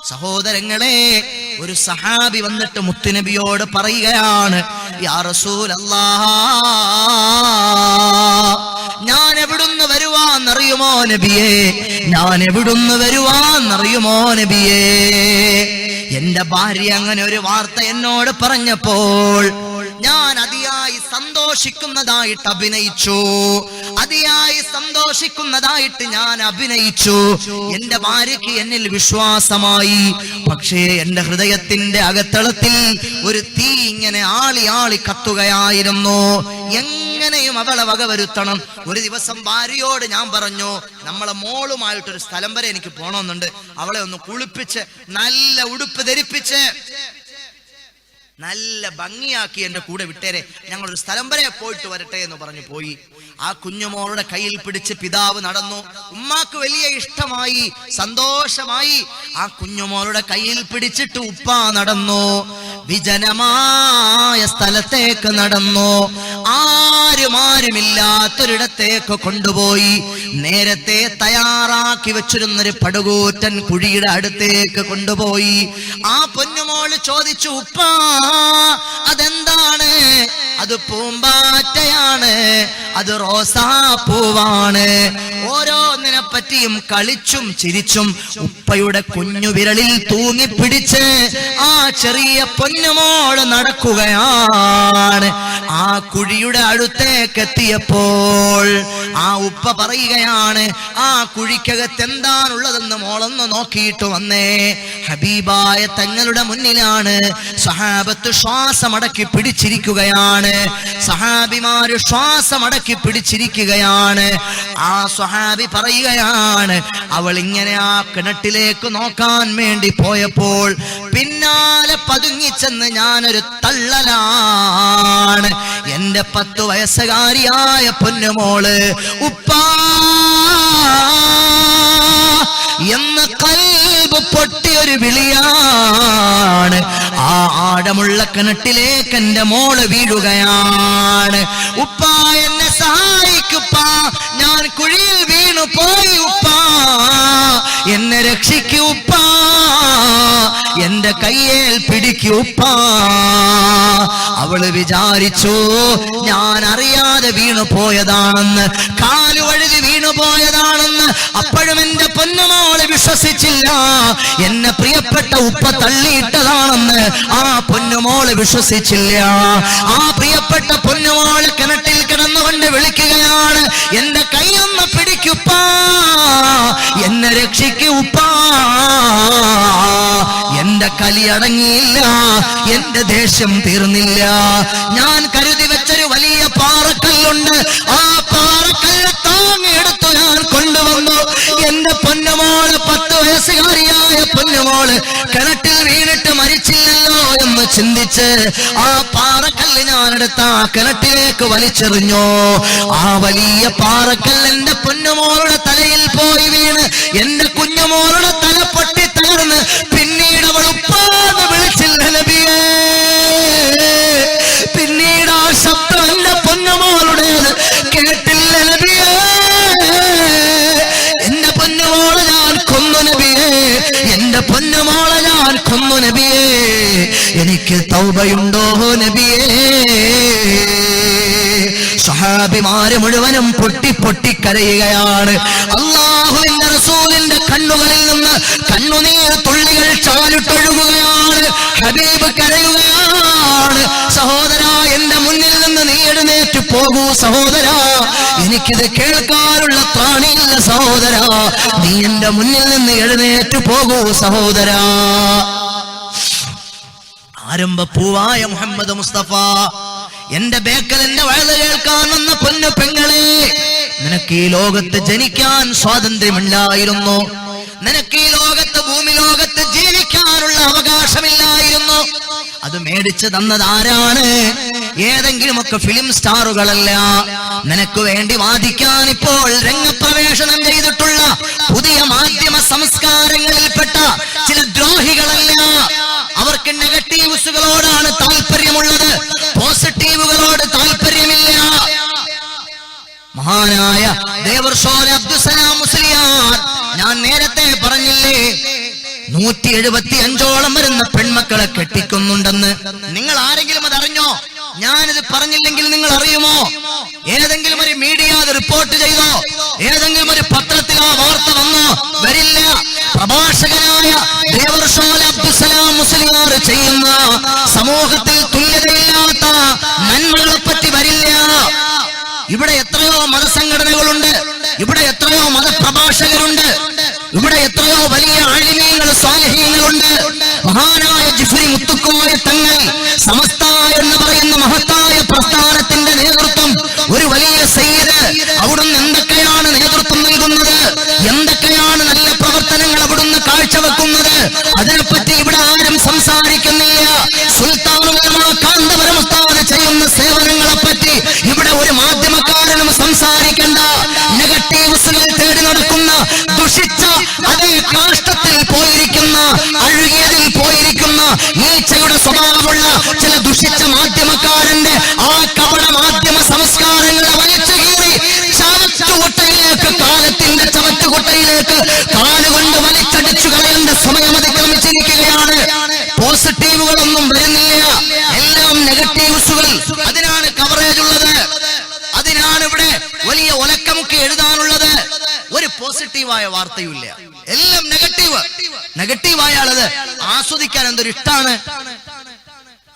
സഹോദരങ്ങളെ, ഒരു സഹാബി വന്നിട്ട് മുത്തുനബിയോട് പറയുകയാണ്, യാ റസൂലല്ലാഹ്, ഞാൻ എവിടുന്ന് വരുവാന്നറിയുമോ നബിയേ? ഞാൻ എവിടുന്ന് വരുവാന്നറിയുമോ നബിയേ? എന്റെ ഭാര്യ അങ്ങനെ ഒരു വാർത്ത എന്നോട് പറഞ്ഞപ്പോൾ ഞാൻ അതിയായി സന്തോഷിക്കുന്നതായിട്ട് അഭിനയിച്ചു, അതിയായി സന്തോഷിക്കുന്നതായിട്ട് ഞാൻ അഭിനയിച്ചു. എന്റെ ഭാര്യയ്ക്ക് എന്നിൽ വിശ്വാസമായി. പക്ഷേ എന്റെ ഹൃദയത്തിന്റെ അകത്തളത്തിൽ ഒരു തീ ഇങ്ങനെ ആളി കത്തുകയായിരുന്നു. എങ്ങനെയും അവളെ വകവരുത്തണം. ഒരു ദിവസം ഭാര്യയോട് ഞാൻ പറഞ്ഞു, നമ്മളെ മോളുമായിട്ടൊരു സ്ഥലം വരെ എനിക്ക് പോണമെന്നുണ്ട്, അവളെ ഒന്ന് കുളിപ്പിച്ച് നല്ല ഉടുപ്പ് ധരിപ്പിച്ച് നല്ല ഭംഗിയാക്കി എന്റെ കൂടെ വിട്ടേരെ, ഞങ്ങളൊരു സ്ഥലം വരെ പോയിട്ട് വരട്ടെ എന്ന് പറഞ്ഞു പോയി. ആ കുഞ്ഞുമോളുടെ കയ്യിൽ പിടിച്ച് പിതാവ് നടന്നു. ഉമ്മാക്ക് വലിയ ഇഷ്ടമായി, സന്തോഷമായി. ആ കുഞ്ഞുമോളുടെ കയ്യിൽ പിടിച്ചിട്ട് ഉപ്പ നടന്നു, വിജനമായ സ്ഥലത്തേക്ക് നടന്നു, ആരുമില്ലാത്തൊരിടത്തേക്ക് കൊണ്ടുപോയി. നേരത്തെ തയ്യാറാക്കി വെച്ചിരുന്നൊരു പടുകൂറ്റൻ കുഴിയുടെ അടുത്തേക്ക് കൊണ്ടുപോയി. ആ പൊന്നുമോള് ചോദിച്ചു, ഉപ്പാ അതെന്താണ്? അത് പൂമ്പാറ്റയാണ്, അത് റോസാപ്പൂവാണ്. ഓരോന്നിനെ പറ്റിയും കളിച്ചും ചിരിച്ചും ഉപ്പയുടെ കുഞ്ഞു വിരലിൽ തൂങ്ങിപ്പിടിച്ച് ആ ചെറിയ പൊന്നുമോള് നടക്കുകയാണ്. ആ കുഴിയുടെ അടുത്തേക്ക് എത്തിയപ്പോൾ ആ ഉപ്പ പറയുകയാണ്, ആ കുഴിക്കകത്ത് എന്താണുള്ളതെന്ന് മോളൊന്ന് നോക്കിയിട്ട് വന്നേ. ഹബീബായ തങ്ങളുടെ മുന്നിലാണ്. സഹാബത്ത് ശ്വാസമടക്കി പിടിച്ചിരിക്കുകയാണ്, സഹാബിമാര് ശ്വാസമടക്കി പിടിച്ചിരിക്കുകയാണ്. ആ സ്വഹാബി പറയുകയാണ്, അവൾ ഇങ്ങനെ ആ കിണറ്റിലേക്ക് നോക്കാൻ വേണ്ടി പോയപ്പോൾ പിന്നാലെ പതുങ്ങിച്ചെന്ന് ഞാനൊരു തള്ളലാണ്. എന്റെ 10 വയസ്സുകാരിയായ പൊന്നുമോള് ഉപ്പാ എന്ന കൽബ് പൊട്ടിയൊരു വിളിയാണ്. ആ ആഴമുള്ള കിണറ്റിലേക്ക് എന്റെ മോള് വീഴുകയാണ്. ഉപ്പാ എന്നെ സഹായിക്കുപ്പാ, ഞാൻ കുഴിയിൽ വീണു പോയി ഉപ്പാ, എന്നെ രക്ഷിക്കുപ്പാ, എന്റെ കയ്യേൽ പിടിക്കുപ്പാ. അവള് വിചാരിച്ചു ഞാൻ അറിയാതെ വീണു പോയതാണെന്ന്, കാലുവഴുതി വീണു പോയതാണെന്ന്. അപ്പോഴും എന്റെ പൊന്നുമോള് വിശ്വസിച്ചില്ല. എന്നെ പ്രിയപ്പെട്ട ഉപ്പ തള്ളിയിട്ടതാണെന്ന് ആ പൊന്നുമോള് വിശ്വസിച്ചില്ല. ആ പ്രിയപ്പെട്ട പൊന്നുമോള് കിണറ്റിൽ കിടന്നുകൊണ്ട് വിളിക്കുകയാണ്, എന്റെ കൈയൊന്ന് പിടിക്കുപ്പാ, എന്നെ രക്ഷിക്കുപ്പാ. എന്റെ കലി അടങ്ങിയില്ല, എന്റെ ദേഷ്യം തീർന്നില്ല. ഞാൻ കരുതി വെച്ചൊരു വലിയ പാറക്കല്ലുണ്ട്, ആ പാറക്കല്ല് താങ്ങിയെടുത്തു ഞാൻ കൊണ്ടുവന്നു. എന്റെ പൊന്നുമോള്, 10 വയസ്സുകാരിയായ പൊന്നുമോള് കിണറ്റിൽ വീണിട്ട് മരിച്ചില്ലല്ലോ എന്ന് ചിന്തിച്ച് ആ പാറക്കല്ല് ഞാനെടുത്ത ആ കിണറ്റിലേക്ക് വലിച്ചെറിഞ്ഞു. ആ വലിയ പാറക്കല്ല് എന്റെ പൊന്നുമോളുടെ തലയിൽ പോയി വീണ് എന്റെ കുഞ്ഞുമോളുടെ തല പൊട്ടി തകർന്ന്. പിന്നീട് അവൾ ഉപ്പാന്ന് വിളിച്ചില്ല നബിയേ. പിന്നീട് ആ ശബ്ദം എന്റെ പൊന്നുമോളുടേത് കേട്ടില്ല നബിയേ. എന്റെ പൊന്നുമോളെ ഞാൻ കൊന്നു നബിയേ, എന്റെ പൊന്നുമോളെ ഞാൻ കൊന്നു നബിയേ, എനിക്ക് തൗബയുണ്ടോ നബിയേ. സ്വഹാബിമാര് മുഴുവനും പൊട്ടി പൊട്ടി കരയുകയാണ്. അല്ലാഹുവിന്റെ റസൂലിന്റെ കണ്ണുകളിൽ നിന്ന് കണ്ണുനീർ തുള്ളികൾ ചാലിട്ടൊഴുകുകയാണ്. ഹബീബ് കരയുകയാണ്. സഹോദരാ, എന്റെ മുന്നിൽ നിന്ന് നീ എഴുന്നേറ്റ് പോകൂ സഹോദരാ, എനിക്കിത് കേൾക്കാനുള്ള ത്രാണിയില്ല സഹോദരാ, നീ എന്റെ മുന്നിൽ നിന്ന് എഴുന്നേറ്റ് പോകൂ സഹോദരാ. ആരംഭപ്പൂവായ മുഹമ്മദ് മുസ്തഫ, എന്റെ ബേക്കൽ എന്റെ വഴുത കേൾക്കാൻ വന്ന പൊന്നു പെങ്ങളെ, നിനക്ക് ഈ ലോകത്ത് ജനിക്കാൻ സ്വാതന്ത്ര്യമില്ലായിരുന്നു, നിനക്ക് ഈ ലോകത്ത് ഭൂമി ലോകത്ത് ജീവിക്കാനുള്ള അവകാശമില്ലായിരുന്നു. അത് മേടിച്ചു തന്നത് ആരാണ്? ഏതെങ്കിലുമൊക്കെ ഫിലിം സ്റ്റാറുകളല്ല. നിനക്ക് വേണ്ടി വാദിക്കാൻ ഇപ്പോൾ രംഗപ്രവേശനം ചെയ്തിട്ടുള്ള പുതിയ മാധ്യമ സംസ്കാരങ്ങളിൽപ്പെട്ട ചില ദ്രോഹികളല്ല. അവർക്ക് നെഗറ്റീവ്സുകളോടാണ് താല്പര്യമുള്ളത്, പോസിറ്റീവുകളോട് താല്പര്യമില്ല. മഹാനായ ദേവർഷോല അബ്ദുസലാം മുസ്ലിയാർ, ഞാൻ നേരത്തെ പറഞ്ഞില്ലേ 175ഓളം വരുന്ന പെൺമക്കളെ കെട്ടിക്കുന്നുണ്ടെന്ന്. നിങ്ങൾ ആരെങ്കിലും അത് അറിഞ്ഞോ? ഞാനിത് പറഞ്ഞില്ലെങ്കിൽ നിങ്ങൾ അറിയുമോ? ഏതെങ്കിലും ഒരു മീഡിയ അത് റിപ്പോർട്ട് ചെയ്തോ? ഏതെങ്കിലും ഒരു പത്രത്തിൽ ആ വാർത്ത വന്നോ? വരില്ല. പ്രഭാഷകനായ ദേവർഷോല അബ്ദുസലാം മുസ്ലിയാർ ചെയ്യുന്ന സമൂഹത്തിൽ തുല്യതയില്ലാത്ത നന്മകളെ പറ്റി വരില്ല. ഇവിടെ എത്രയോ മതസംഘടനകളുണ്ട്, ഇവിടെ എത്രയോ മതപ്രഭാഷകരുണ്ട്, ഇവിടെ എത്രയോ വലിയ ആലിമീങ്ങൾ സ്വാലിഹീങ്ങളുണ്ട്. മഹാനായ ജിഫ്രി മുത്തുക്കോയ തങ്ങൾ സമസ്ത എന്ന് പറയുന്ന മഹത്തായ പ്രസ്ഥാനത്തിന്റെ നേതൃത്വം, ഒരു വലിയ സയ്യിദ്, അവിടുന്ന് എന്തൊക്കെയാണ് നേതൃത്വം നൽകുന്നത്, എന്തൊക്കെയാണ് നല്ല പ്രവർത്തനങ്ങൾ അവിടുന്ന് കാഴ്ചവെക്കുന്നത്, അതിനെപ്പറ്റി ഇവിടെ ആരും സംസാരിക്കുന്നില്ല. സുൽത്താനുൽ ഉലമാ കാന്തപുരം ഉസ്താദ് ചെയ്യുന്ന സേവനങ്ങളെ പറ്റി ഇവിടെ ഒരു മാധ്യമക്കാരനും സംസാരിക്കേണ്ട. നെഗറ്റീവ്സുകൾ തേടി നടക്കുന്ന, ദുഷിച്ച അതേ കാഷ്ടത്തിൽ പോയിരിക്കുന്ന, അഴുകിയതിൽ പോയിരിക്കുന്ന, നീച്ചയുടെ സ്വഭാവമുള്ള ചില ദുഷിച്ച മാധ്യമക്കാരന്റെ ആ കപട മാധ്യമ സംസ്കാരങ്ങളെ വലിച്ചു കീറി ചവറ്റുകുട്ടയിലേക്ക്, കാലത്തിന്റെ ചവറ്റുകുട്ടയിലേക്ക് കാലുകൊണ്ട് വലിച്ചടിച്ചു കളയേണ്ട സമയം അതിക്രമിച്ചിരിക്കുകയാണ്. പോസിറ്റീവുകളൊന്നും വരുന്നില്ല, എല്ലാം നെഗറ്റീവ്സുകൾ. അതിനാണ് കവറേജ് ഉള്ളത്, അതിനാണ് ഇവിടെ വലിയ ഒലക്കമൊക്കെ എഴുതാനുള്ളത്. ഒരു പോസിറ്റീവായ വാർത്തയുമില്ല, എല്ലാം നെഗറ്റീവ്. നെഗറ്റീവായ ആളത് ആസ്വദിക്കാൻ എന്തൊരു ഇഷ്ടാണ്,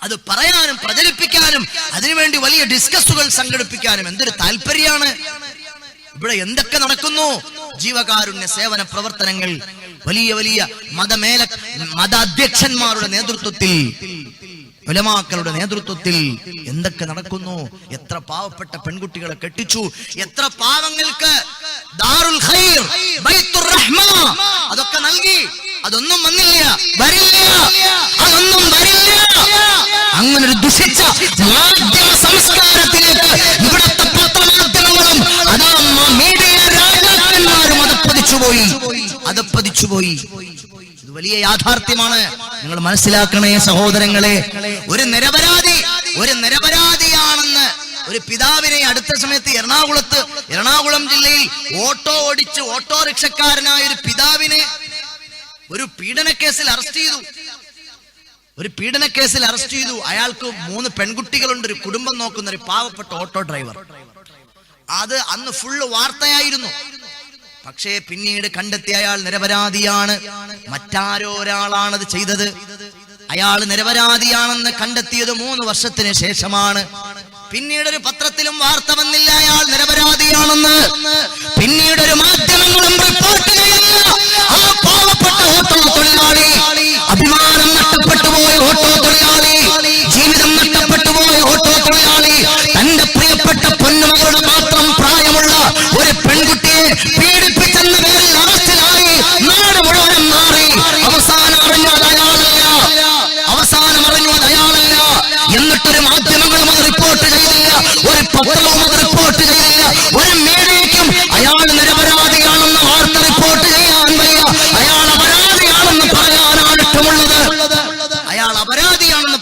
അത് പറയാനും പ്രചരിപ്പിക്കാനും അതിനുവേണ്ടി വലിയ ഡിസ്കസുകൾ സംഘടിപ്പിക്കാനും എന്തൊരു താല്പര്യമാണ്. ഇവിടെ എന്തൊക്കെ നടക്കുന്നു? ജീവകാരുണ്യ സേവന പ്രവർത്തനങ്ങൾ വലിയ വലിയ മതാധ്യക്ഷന്മാരുടെ നേതൃത്വത്തിൽ, ഉലമാക്കളുടെ നേതൃത്വത്തിൽ എന്തൊക്കെ നടക്കുന്നു? എത്ര പാവപ്പെട്ട പെൺകുട്ടികളെ കെട്ടിച്ചു, എത്ര പാവങ്ങൾക്ക് ദാറുൽ ഖൈർ, ബൈത്തുർ റഹ്മ അതൊക്കെ നൽകി. അതൊന്നും വന്നില്ല, വരില്ല, അതൊന്നും വരില്ല. അങ്ങനെ ഒരു ദുഷിച്ച മാധ്യമ സംസ്കാരത്തിലേക്ക് ഇവിടുത്തെ പത്രമാധ്യമങ്ങളും അതാ മീഡിയ രാജാക്കന്മാരും അതപ്പതിച്ചുപോയി. ഒലിച്ചുപോയി. ഇത് വലിയ യാഥാർത്ഥ്യമാണ്, നിങ്ങൾ മനസ്സിലാക്കണേ സഹോദരങ്ങളെ. ഒരു നിരപരാധിയാണെന്ന് ഒരു പിതാവിനെ അടുത്ത സമയത്ത് എറണാകുളം ജില്ലയിൽ ഓട്ടോറിക്ഷക്കാരനായ ഒരു പിതാവിനെ ഒരു പീഡനക്കേസിൽ അറസ്റ്റ് ചെയ്തു. അയാൾക്ക് 3 പെൺകുട്ടികളുണ്ട്, ഒരു കുടുംബം നോക്കുന്ന ഒരു പാവപ്പെട്ട ഓട്ടോ ഡ്രൈവർ. അത് അന്ന് ഫുള്ള് വാർത്തയായിരുന്നു. പക്ഷേ പിന്നീട് കണ്ടെത്തി അയാൾ നിരപരാധിയാണ്, മറ്റാരോ ഒരാളാണത് ചെയ്തത്. അയാൾ നിരപരാധിയാണെന്ന് കണ്ടെത്തിയത് 3 വർഷത്തിന് ശേഷമാണ്. പിന്നീടൊരു പത്രത്തിലും വാർത്ത വന്നില്ല അയാൾ നിരപരാധിയാണെന്ന്. പിന്നീടൊരു മാധ്യമങ്ങളും റിപ്പോർട്ട് ചെയ്തില്ല. ആ പാവപ്പെട്ട ഓട്ടോ തൊഴിലാളി, അഭിമാനം നഷ്ടപ്പെട്ടുപോയ ഓട്ടോ തൊഴിലാളി, ജീവിതം നഷ്ടപ്പെട്ടുപോയ ഓട്ടോ തൊഴിലാളി, തന്റെ പ്രിയപ്പെട്ട പൊന്നുമകളുടെ മാത്രം പ്രായമുള്ള ഒരു പെൺകുട്ടിയെ പീഡിപ്പിച്ചെന്ന പേരിൽ അറസ്റ്റിലായി. നാട് മുഴുവൻ മാറി. അവസാനം അറിഞ്ഞത് അയാളല്ല. എന്നിട്ടൊരു മാധ്യമങ്ങളും അത് റിപ്പോർട്ട് ചെയ്തില്ല, ഒരു പത്രവും അത് റിപ്പോർട്ട് ചെയ്തില്ല, ഒരു മീഡിയയ്ക്കും അയാൾ നിരപരാധിയാണെന്ന് വാർത്ത റിപ്പോർട്ട് ചെയ്യാൻ വയ്യ. അയാൾ അപരാധിയാണെന്ന്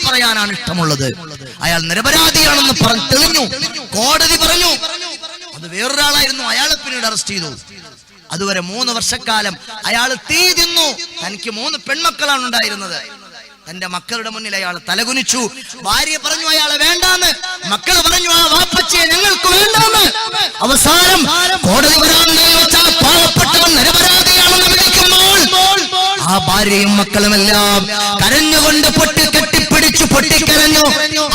പറയാനാണ് ഇഷ്ടമുള്ളത്. അയാൾ നിരപരാധിയാണെന്ന് തെളിഞ്ഞു. കോടതി പറഞ്ഞു അത് വേറൊരാളായിരുന്നു. അയാളെ പിന്നീട് അറസ്റ്റ് ചെയ്തു. അതുവരെ 3 വർഷക്കാലം അയാൾ തീ തിന്നു. തനിക്ക് 3 പെൺമക്കളാണ് ഉണ്ടായിരുന്നത്. തന്റെ മക്കളുടെ മുന്നിൽ അയാൾ തലകുനിച്ചു. ഭാര്യ പറഞ്ഞു അയാളെ വേണ്ടാന്ന്, മക്കൾ പറഞ്ഞു ആ വാപ്പച്ചിയെ ഞങ്ങൾക്ക് വേണ്ടാന്ന്. അവസാനം കോടതി പാവപ്പെട്ടവൻ നിരപരാധിയാണെന്ന് വിളിക്കുമ്പോൾ ആ ഭാര്യയും മക്കളുമെല്ലാം കരഞ്ഞുകൊണ്ട് കെട്ടിപ്പിടിച്ചു പൊട്ടിക്കരഞ്ഞു.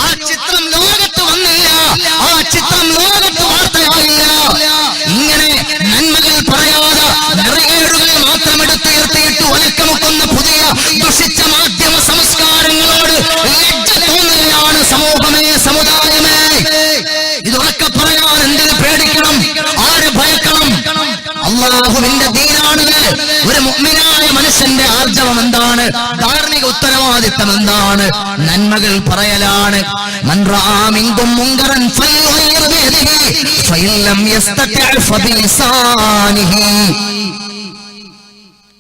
ആ ചിത്രം ലോകത്ത് വന്നില്ല, ആ ചിത്രം ലോകത്ത് വാർത്തയായില്ല. ഇങ്ങനെ നന്മകൾ പറയാതെ നിറകേടുകൾ മാത്രം എടുത്തുയർത്തിയിട്ട് ഒലക്കമുക്കുന്ന പുതിയ ദുഷിച്ച മാധ്യമ സംസ്കാരങ്ങളോട് ലജ്ജ തോന്നുകയാണ് സമുദായമേ. ഇതൊക്കെ പറയാൻ എന്തിനു പേടിക്കണം, ആര് ഭയക്കണം? അല്ലാഹുവിന്റെ ദീനാണിത്. ഒരു മുഅ്മിനായ മനുഷ്യന്റെ ആർജവം എന്താണ്? ധാർമ്മിക ഉത്തരവാദിത്തം എന്താണ്? നന്മകൾ പറയലാണ്. മൻ റആ മിൻകും മുൻകറൻ ഫൽയുഗ്ഹിർ ബിയദിഹി ഫഇൻ ലം യസ്തതി' ഫബിലിസാനിഹി.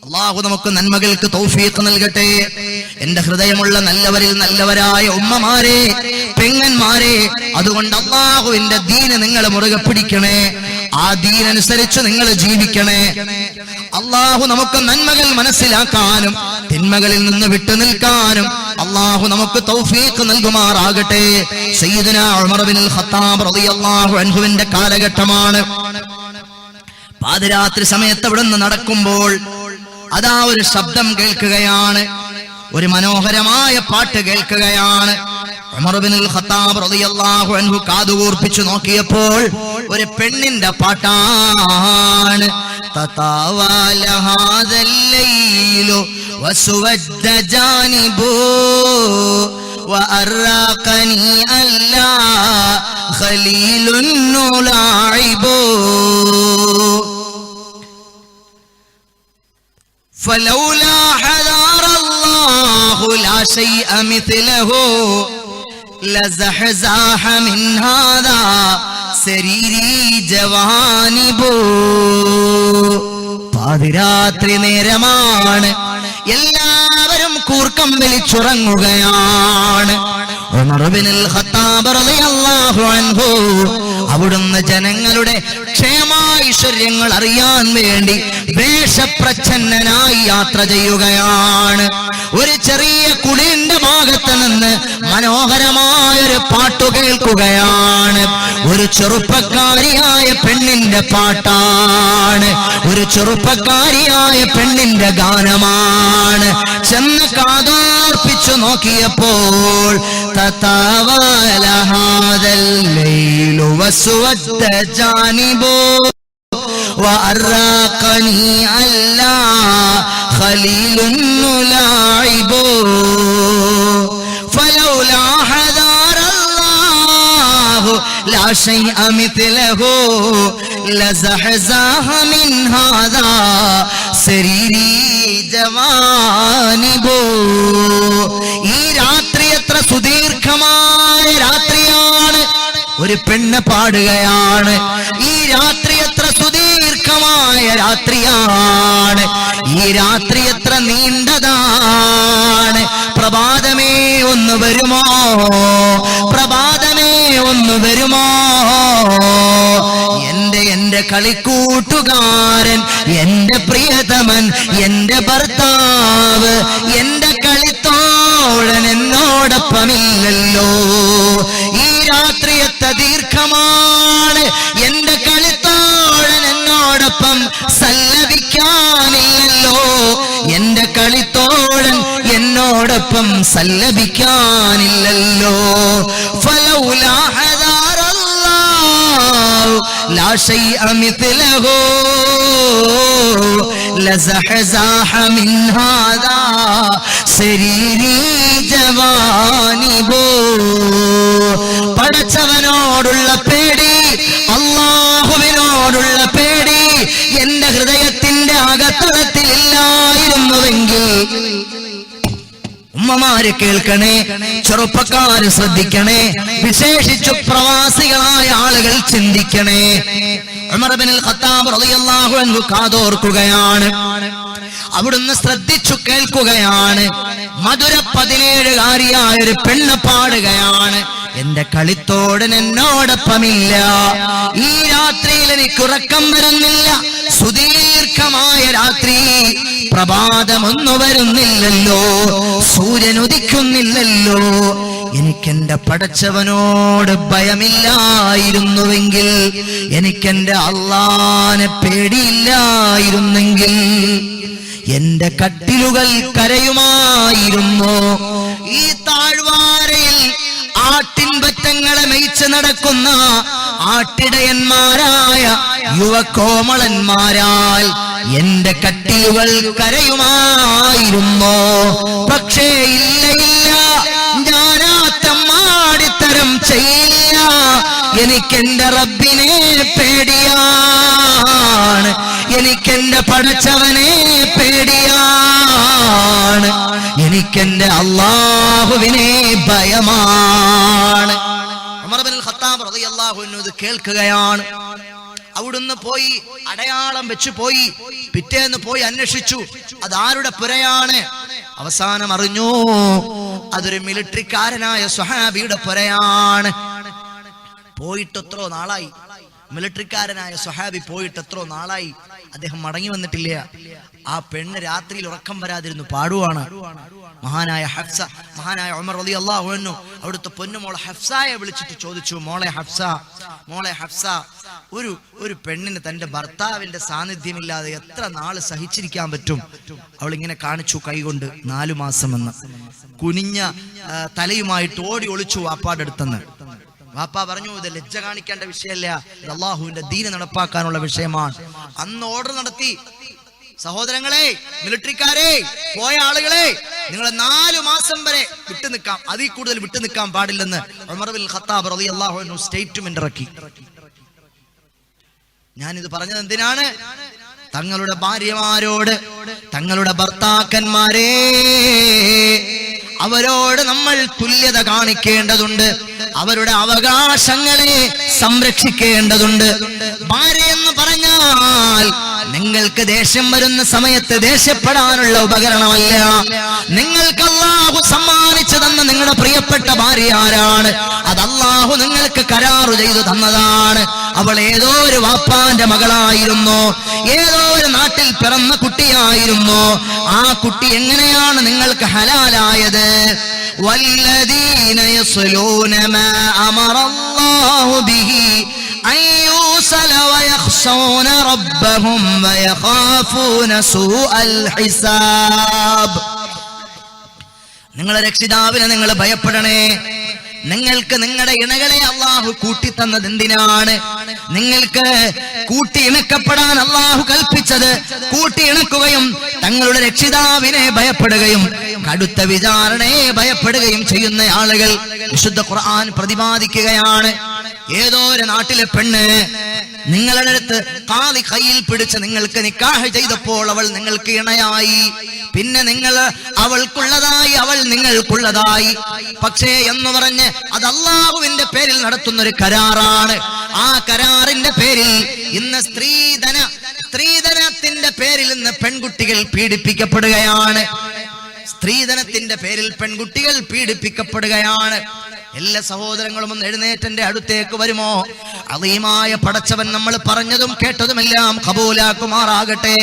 അല്ലാഹു നമുക്ക് നന്മകൾക്ക് തൗഫീഖ് നൽകട്ടെ. എന്റെ ഹൃദയമുള്ള നല്ലവരിൽ നല്ലവരായ ഉമ്മമാരെ, പെങ്ങന്മാരെ, അതുകൊണ്ട് അല്ലാഹുവിന്റെ ദീന് നിങ്ങൾ മുറുകെ പിടിക്കണേ. ആ ദീനനുസരിച്ച് നിങ്ങൾ ജീവിക്കണേ. അല്ലാഹു നമുക്ക് നന്മകൾ മനസ്സിലാക്കാനും തിന്മകളിൽ നിന്ന് വിട്ടുനിൽക്കാനും അല്ലാഹു നമുക്ക് തൗഫീഖ് നൽകുമാറാകട്ടെ. സയ്യിദുനാ ഉമർ ഇബ്നുൽ ഖത്താബ് റളിയല്ലാഹു അൻഹുവിന്റെ കാലഘട്ടമാണ്. പാതിരാത്രി സമയത്ത് അവിടെ നിന്ന് നടക്കുമ്പോൾ അതാ ഒരു ശബ്ദം കേൾക്കുകയാണ്, ഒരു മനോഹരമായ പാട്ട് കേൾക്കുകയാണ്. ഉമർ ഇബ്നുൽ ഖത്താബ് റളിയല്ലാഹു അൻഹു കാതുകൂർപ്പിച്ചു നോക്കിയപ്പോൾ ഒരു പെണ്ണിന്റെ പാട്ടാണ്. തതാവല ഹാദൽ ലൈലു വസുവദ്ദ ജാനിബു വഅറാഖനി അല്ലാ ഖലീലുൻ നുലായിബു فلولا حذار الله لا شيء مثله لزحزاح من هذا سريري جوانب. പാതിരാത്രി നേരമാണ്, എല്ലാവരും കൂർക്കം വിളിച്ചുറങ്ങുകയാണ്. ഉമർ ഇബ്നുൽ ഖത്താബ് റളിയല്ലാഹു അൻഹു അവിടുന്ന് ജനങ്ങളുടെ ക്ഷേമൈശ്വര്യങ്ങൾ അറിയാൻ വേണ്ടി വേഷപ്രച്ഛന്നനായി യാത്ര ചെയ്യുകയാണ്. ഒരു ചെറിയ കുടിലിന്റെ ഭാഗത്ത് നിന്ന് മനോഹരമായൊരു പാട്ടു കേൾക്കുകയാണ്. ഒരു ചെറുപ്പക്കാരിയായ പെണ്ണിന്റെ പാട്ടാണ്, ഒരു ചെറുപ്പക്കാരിയായ പെണ്ണിന്റെ ഗാനമാണ്. ചെന്ന് കാതോർപ്പിച്ചു നോക്കിയപ്പോൾ തതാവല ഹാദൽ ലൈലു വസ്വദ്ദ ജാനിബു വഅറാഖനി അല്ലാ ഖലീലുൻ നുലായിബു ഫലൗലാ ഹദാറല്ലാഹു ലാ ശൈഅ മിത്ലഹു ലസഹസാഹ മിൻ ഹാദാ സരീരി ജവാനിബു. ഈ രാത്രി എത്ര സുദീർഘമായ രാത്രിയാണ്. ഒരു പെണ്ണ് പാടുകയാണ്, ഈ രാത്രി എത്ര സുദീർഘ ദീർഘമായ രാത്രിയാണ്. ഈ രാത്രി എത്ര നീണ്ടതാണ്. പ്രഭാതമേ ഒന്ന് വരുമോ, പ്രഭാതമേ ഒന്ന് വരുമോ. എന്റെ കളിക്കൂട്ടുകാരൻ, എന്റെ പ്രിയതമൻ, എന്റെ ഭർത്താവ്, എന്റെ കളിത്തോഴൻ എന്നോടൊപ്പമില്ലല്ലോ. ഈ രാത്രി എത്ര ദീർഘമാണ്. എന്റെ കളിത്തോഴൻ എന്നോടൊപ്പം സല്ലപിക്കാനില്ലല്ലോ. എന്റെ കളിത്തോഴൻ എന്നോടൊപ്പം സല്ലപിക്കാനില്ലല്ലോ. ഫലൗലാ ഹദാറല്ലാഹു ലാ ശൈഅ മിത്ലഹു ലസഹസാഹ മിൻ ഹാദാ സരീരി ജവാനിബോ. പടച്ചവനോടുള്ള പേടി, അല്ലാഹുവിനോടുള്ള പേടി എന്റെ ഹൃദയത്തിന്റെ അകത്തളത്തിൽ ഇല്ലായിരുന്നുവെങ്കിൽ, ഉമ്മമാര് കേൾക്കണേ, ചെറുപ്പക്കാര് ശ്രദ്ധിക്കണേ, വിശേഷിച്ചു പ്രവാസികളായ ആളുകൾ ചിന്തിക്കണേ. ഉമർ ഇബ്നുൽ ഖത്താബ് റളിയല്ലാഹു അൻഹു കാതോർക്കുകയാണ്, അവിടുന്ന് ശ്രദ്ധിച്ചു കേൾക്കുകയാണ്. മധുര 17കാരിയായ ഒരു പെണ്ണ് പാടുകയാണ്, എന്റെ കളിത്തോടൻ എന്നോടൊപ്പമില്ല. ഈ രാത്രിയിൽ എനിക്ക് ഉറക്കം വരുന്നില്ല. സുദീർഘമായ രാത്രി, പ്രഭാതമൊന്നു വരുന്നില്ലല്ലോ, സൂര്യൻ ഉദിക്കുന്നില്ലല്ലോ. എനിക്കെന്റെ പടച്ചവനോട് ഭയമില്ലായിരുന്നുവെങ്കിൽ, എനിക്കെന്റെ അല്ലാഹനെ പേടിയില്ലായിരുന്നെങ്കിൽ എന്റെ കട്ടിലുകൾ കരയുമായിരുന്നു. ഈ താഴ്വാരയിൽ ആട്ടിൻപറ്റങ്ങളെ മേയ്ച്ച് നടക്കുന്ന ആട്ടിടയന്മാരായ യുവകോമളന്മാരാൽ എന്റെ കട്ടിലുകൾ കരയുമായിരുന്നു. പക്ഷേ ഇല്ല, ഞാനാ തമ്മാടിത്തരം ചെയ്യില്ല. എനിക്കെന്റെ റബ്ബിനെ പേടിയാണ്, എനിക്കെന്റെ പടച്ചവനെ പേടിയാണ്, എനിക്കെന്റെ അല്ലാഹുവിനെ ഭയമാണ്. ഉമർ ഇബ്നുൽ ഖത്താബ് റളിയല്ലാഹു അൻഹു ഇത് കേൾക്കുകയാണ്. അവിടുന്ന് പോയി അടയാളം വെച്ച് പോയി, പിറ്റേന്ന് പോയി അന്വേഷിച്ചു അതാരുടെ പുരയാണ്. അവസാനം അറിഞ്ഞു അതൊരു മിലിറ്ററിക്കാരനായ സ്വഹാബിയുടെ പുരയാണ്. പോയിട്ട് എത്രയോ നാളായി, മിലിറ്ററിക്കാരനായ സ്വഹാബി പോയിട്ട് എത്രയോ നാളായി, അദ്ദേഹം മടങ്ങി വന്നിട്ടില്ല. ആ പെണ്ണ് രാത്രിയിൽ ഉറക്കം വരാതിരുന്നു പാടുവാണ്. മഹാനായ ഹഫ്സ, മഹാനായ ഉമർ റളിയല്ലാഹു അൻഹു അവിടുത്തെ പൊന്നുമോളെ ഹഫ്സായെ വിളിച്ചിട്ട് ചോദിച്ചു, മോളെ ഹഫ്സ, മോളെ ഹഫ്സ, ഒരു പെണ്ണിന് തന്റെ ഭർത്താവിന്റെ സാന്നിധ്യമില്ലാതെ എത്ര നാള് സഹിച്ചിരിക്കാൻ പറ്റും? അവൾ ഇങ്ങനെ കാണിച്ചു കൈകൊണ്ട് 4 മാസമെന്ന്. കുനിഞ്ഞ തലയുമായിട്ട് ഓടി ഒളിച്ചു വാപ്പാടെ അടുത്തെന്ന്. വാപ്പ പറഞ്ഞു, ഇത് ലജ്ജ കാണിക്കേണ്ട വിഷയമല്ല, ഇത് അള്ളാഹുവിന്റെ ദീന് നടപ്പാക്കാനുള്ള വിഷയമാണ്. അന്ന് ഓർഡർ നടത്തി, സഹോദരങ്ങളെ, മിലിറ്ററിക്കാരെ, പോയ ആളുകളെ, നിങ്ങൾ 4 മാസം വരെ വിട്ടു നിൽക്കാം, അതിൽ കൂടുതൽ വിട്ടു നിൽക്കാൻ പാടില്ലെന്ന് ഉമർ ഇബ്നുൽ ഖത്താബ് റളിയല്ലാഹു അൻഹു സ്റ്റേറ്റ്മെന്റ് ഇറക്കി. ഞാനിത് പറഞ്ഞത് എന്തിനാണ്? തങ്ങളുടെ ഭാര്യമാരോട്, തങ്ങളുടെ ഭർത്താക്കന്മാരെ, അവരോട് നമ്മൾ തുല്യത കാണിക്കേണ്ടതുണ്ട്, അവരുടെ അവകാശങ്ങളെ സംരക്ഷിക്കേണ്ടതുണ്ട്. ഭാര്യ എന്ന് പറഞ്ഞാൽ നിങ്ങൾക്ക് ദേഷ്യം വരുന്ന സമയത്ത് ദേഷ്യപ്പെടാനുള്ള ഉപകരണമല്ല. നിങ്ങൾക്ക് അല്ലാഹു സമ്മാനിച്ചു തന്ന നിങ്ങളുടെ പ്രിയപ്പെട്ട ഭാര്യ ആരാണ്? അത് അല്ലാഹു നിങ്ങൾക്ക് കരാറു ചെയ്തു തന്നതാണ്. അവൾ ഏതോ ഒരു വാപ്പാന്റെ മകളായിരുന്നു, ഏതോ ഒരു നാട്ടിൽ പിറന്ന കുട്ടിയായിരുന്നു. ആ കുട്ടി എങ്ങനെയാണ് നിങ്ങൾക്ക് ഹലാലായത്? വല്ലദീന യസ്ലൂന മാ അമറല്ലാഹു ബിഹി അൻ യൂസല വയഖ്ശൂന റബ്ബഹും വയഖാഫൂന സൂഅൽ ഹിസാബ്. നിങ്ങളെ രക്ഷിതാവിനെ നിങ്ങൾ ഭയപ്പെടണേ. നിങ്ങൾക്ക് നിങ്ങളുടെ ഇണകളെ അള്ളാഹു കൂട്ടിത്തന്നത് എന്തിനാണ്? നിങ്ങൾക്ക് കൂട്ടി ഇണക്കപ്പെടാൻ അള്ളാഹു കൽപ്പിച്ചത് കൂട്ടി ഇണക്കുകയും തങ്ങളുടെ രക്ഷിതാവിനെ ഭയപ്പെടുകയും കടുത്ത വിചാരണയെ ഭയപ്പെടുകയും ചെയ്യുന്ന ആളുകൾ വിശുദ്ധ ഖുർആൻ പ്രതിപാദിക്കുകയാണ്. ഏതോ ഒരു നാട്ടിലെ പെണ്ണ് നിങ്ങളുടെ അടുത്ത് കാലി കയ്യിൽ പിടിച്ച് നിങ്ങൾക്ക് നിക്കാഹ് ചെയ്തപ്പോൾ അവൾ നിങ്ങൾക്ക് ഇണയായി, പിന്നെ നിങ്ങൾ അവൾക്കുള്ളതായി, അവൾ നിങ്ങൾക്കുള്ളതായി. പക്ഷേ എന്ന് പറഞ്ഞ് അത് അല്ലാഹുവിന്റെ പേരിൽ നടത്തുന്ന ഒരു കരാറാണ്. ആ കരാറിന്റെ പേരിൽ ഇന്ന് സ്ത്രീധനത്തിന്റെ പേരിൽ നിന്ന് പെൺകുട്ടികൾ പീഡിപ്പിക്കപ്പെടുകയാണ്. സ്ത്രീധനത്തിന്റെ പേരിൽ പെൺകുട്ടികൾ പീഡിപ്പിക്കപ്പെടുകയാണ്. എല്ലാ സഹോദരങ്ങളും ഒന്ന് എഴുന്നേറ്റന്റെ അടുത്തേക്ക് വരുമോ? അളീമായ പടച്ചവൻ നമ്മൾ പറഞ്ഞതും കേട്ടതുമെല്ലാം ഖബൂലാക്കുമാറാകട്ടെ.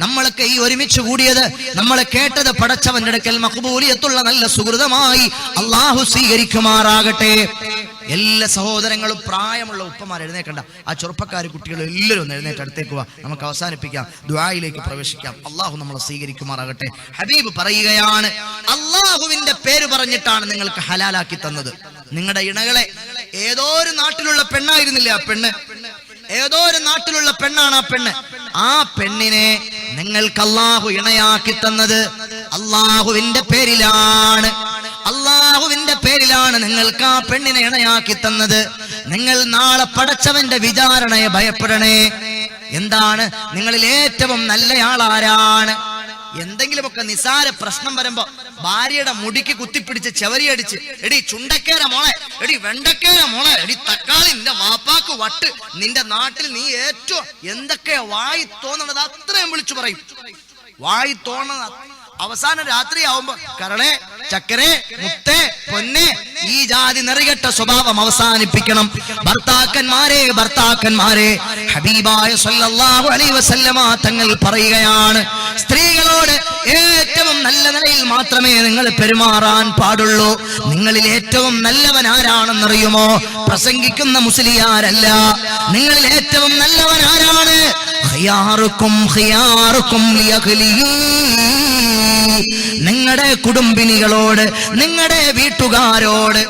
നമ്മളൊക്കെ ഈ ഒരുമിച്ച് കൂടിയത്, നമ്മളെ കേട്ടത് പടച്ചവന്റെ അടുക്കൽ മഖ്ബൂലിയത്തുള്ള നല്ല സുഹൃതമായി അള്ളാഹു സ്വീകരിക്കുമാറാകട്ടെ. എല്ലാ സഹോദരങ്ങളും പ്രായമുള്ള ഉപ്പമാർ എഴുന്നേക്കണ്ട, ആ ചെറുപ്പക്കാർ കുട്ടികൾ എല്ലാവരും ഒന്ന് എഴുന്നേറ്റ് അടുത്തേക്ക് വാ. നമുക്ക് അവസാനിപ്പിക്കാം, ദുആയിലേക്ക് പ്രവേശിക്കാം. അള്ളാഹു നമ്മളെ സ്വീകരിക്കുമാറാകട്ടെ. ഹബീബ് പറയുകയാണ്, അള്ളാഹുവിന്റെ പേര് പറഞ്ഞിട്ടാണ് നിങ്ങൾക്ക് ഹലാലാക്കി തന്നത്. നിങ്ങളുടെ ഇണകളെ ഏതോ ഒരു നാട്ടിലുള്ള പെണ്ണായിരുന്നില്ല ആ പെണ്ണ്, ഏതോ ഒരു നാട്ടിലുള്ള പെണ്ണാണ് ആ പെണ്ണ്. ആ പെണ്ണിനെ നിങ്ങൾക്ക് അള്ളാഹു ഇണയാക്കി തന്നത് അള്ളാഹുവിന്റെ പേരിലാണ്. അള്ളാഹുവിന്റെ പേരിലാണ് നിങ്ങൾക്ക് ആ പെണ്ണിനെ ഇണയാക്കി തന്നത്. നിങ്ങൾ നാളെ പടച്ചവന്റെ വിചാരണയെ ഭയപ്പെടണേ. എന്താണ് നിങ്ങളിൽ ഏറ്റവും നല്ലയാളാരാണ്? എന്തെങ്കിലുമൊക്കെ നിസാര പ്രശ്നം വരുമ്പോ ഭാര്യയുടെ മുടിക്ക് കുത്തിപ്പിടിച്ച് ചെവരിയടിച്ച്, എടി ചുണ്ടക്കേര മോളെ, എടി വെണ്ടക്കേര മോളെ, എടി തക്കാളി, നിന്റെ വാപ്പാക്ക് വട്ട്, നിന്റെ നാട്ടിൽ നീ ഏറ്റവും എന്തൊക്കെയാ വായി തോന്നണത് അത്രയും വിളിച്ചു പറയും. വായി തോന്നണത് അവസാനം രാത്രിയാവുമ്പോ കരളെ, ചക്കരെ, മുത്തേ, പൊന്നെ, ഈ ജാതി നെറികെട്ട സ്വഭാവം അവസാനിപ്പിക്കണം. ഭർത്താക്കന്മാരെ ഹബീബായ സല്ലല്ലാഹു അലൈഹി വസല്ലമ തങ്ങൾ പറയുകയാണ്, സ്ത്രീകളോട് ഏറ്റവും നല്ല നിലയിൽ മാത്രമേ നിങ്ങൾ പെരുമാറാൻ പാടുള്ളൂ. നിങ്ങളിൽ ഏറ്റവും നല്ലവൻ ആരാണെന്നറിയുമോ? പ്രസംഗിക്കുന്ന മുസ്ലിയാരല്ല. നിങ്ങളിൽ ഏറ്റവും നല്ലവൻ ആരാണ്? ഖിയാറുക്കും ഖിയാറുക്കും ലിഅഹ്ലിഹി. നിങ്ങളുടെ കുടുംബിനികളോട്, നിങ്ങളുടെ വീട്ടുകാരോട്.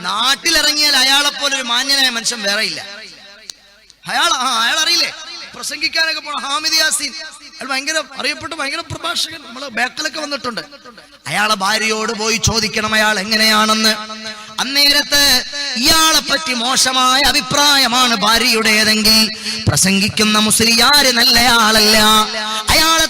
നാട്ടിലിറങ്ങിയാൽ അയാളെ പോലെ ഒരു മാന്യനായ മനുഷ്യൻ വേറെ ഇല്ല. അയാൾ അറിയില്ലേ പ്രസംഗിക്കാനൊക്കെ പോണ ഹാമിദ് യാസീൻ, അയാൾ ഭയങ്കര അറിയപ്പെട്ട ഭയങ്കര പ്രഭാഷകൻ, നമ്മള് ബാക്കിലൊക്കെ വന്നിട്ടുണ്ട്. അയാളെ ഭാര്യയോട് പോയി ചോദിക്കണം അയാൾ എങ്ങനെയാണെന്ന്. അന്നേരത്ത് ഇയാളെ പറ്റി മോശമായ അഭിപ്രായമാണ് ഭാര്യയുടേതെങ്കിൽ പ്രസംഗിക്കുന്ന മുസ്ലിയാര് നല്ലയാളല്ല. അയാളെ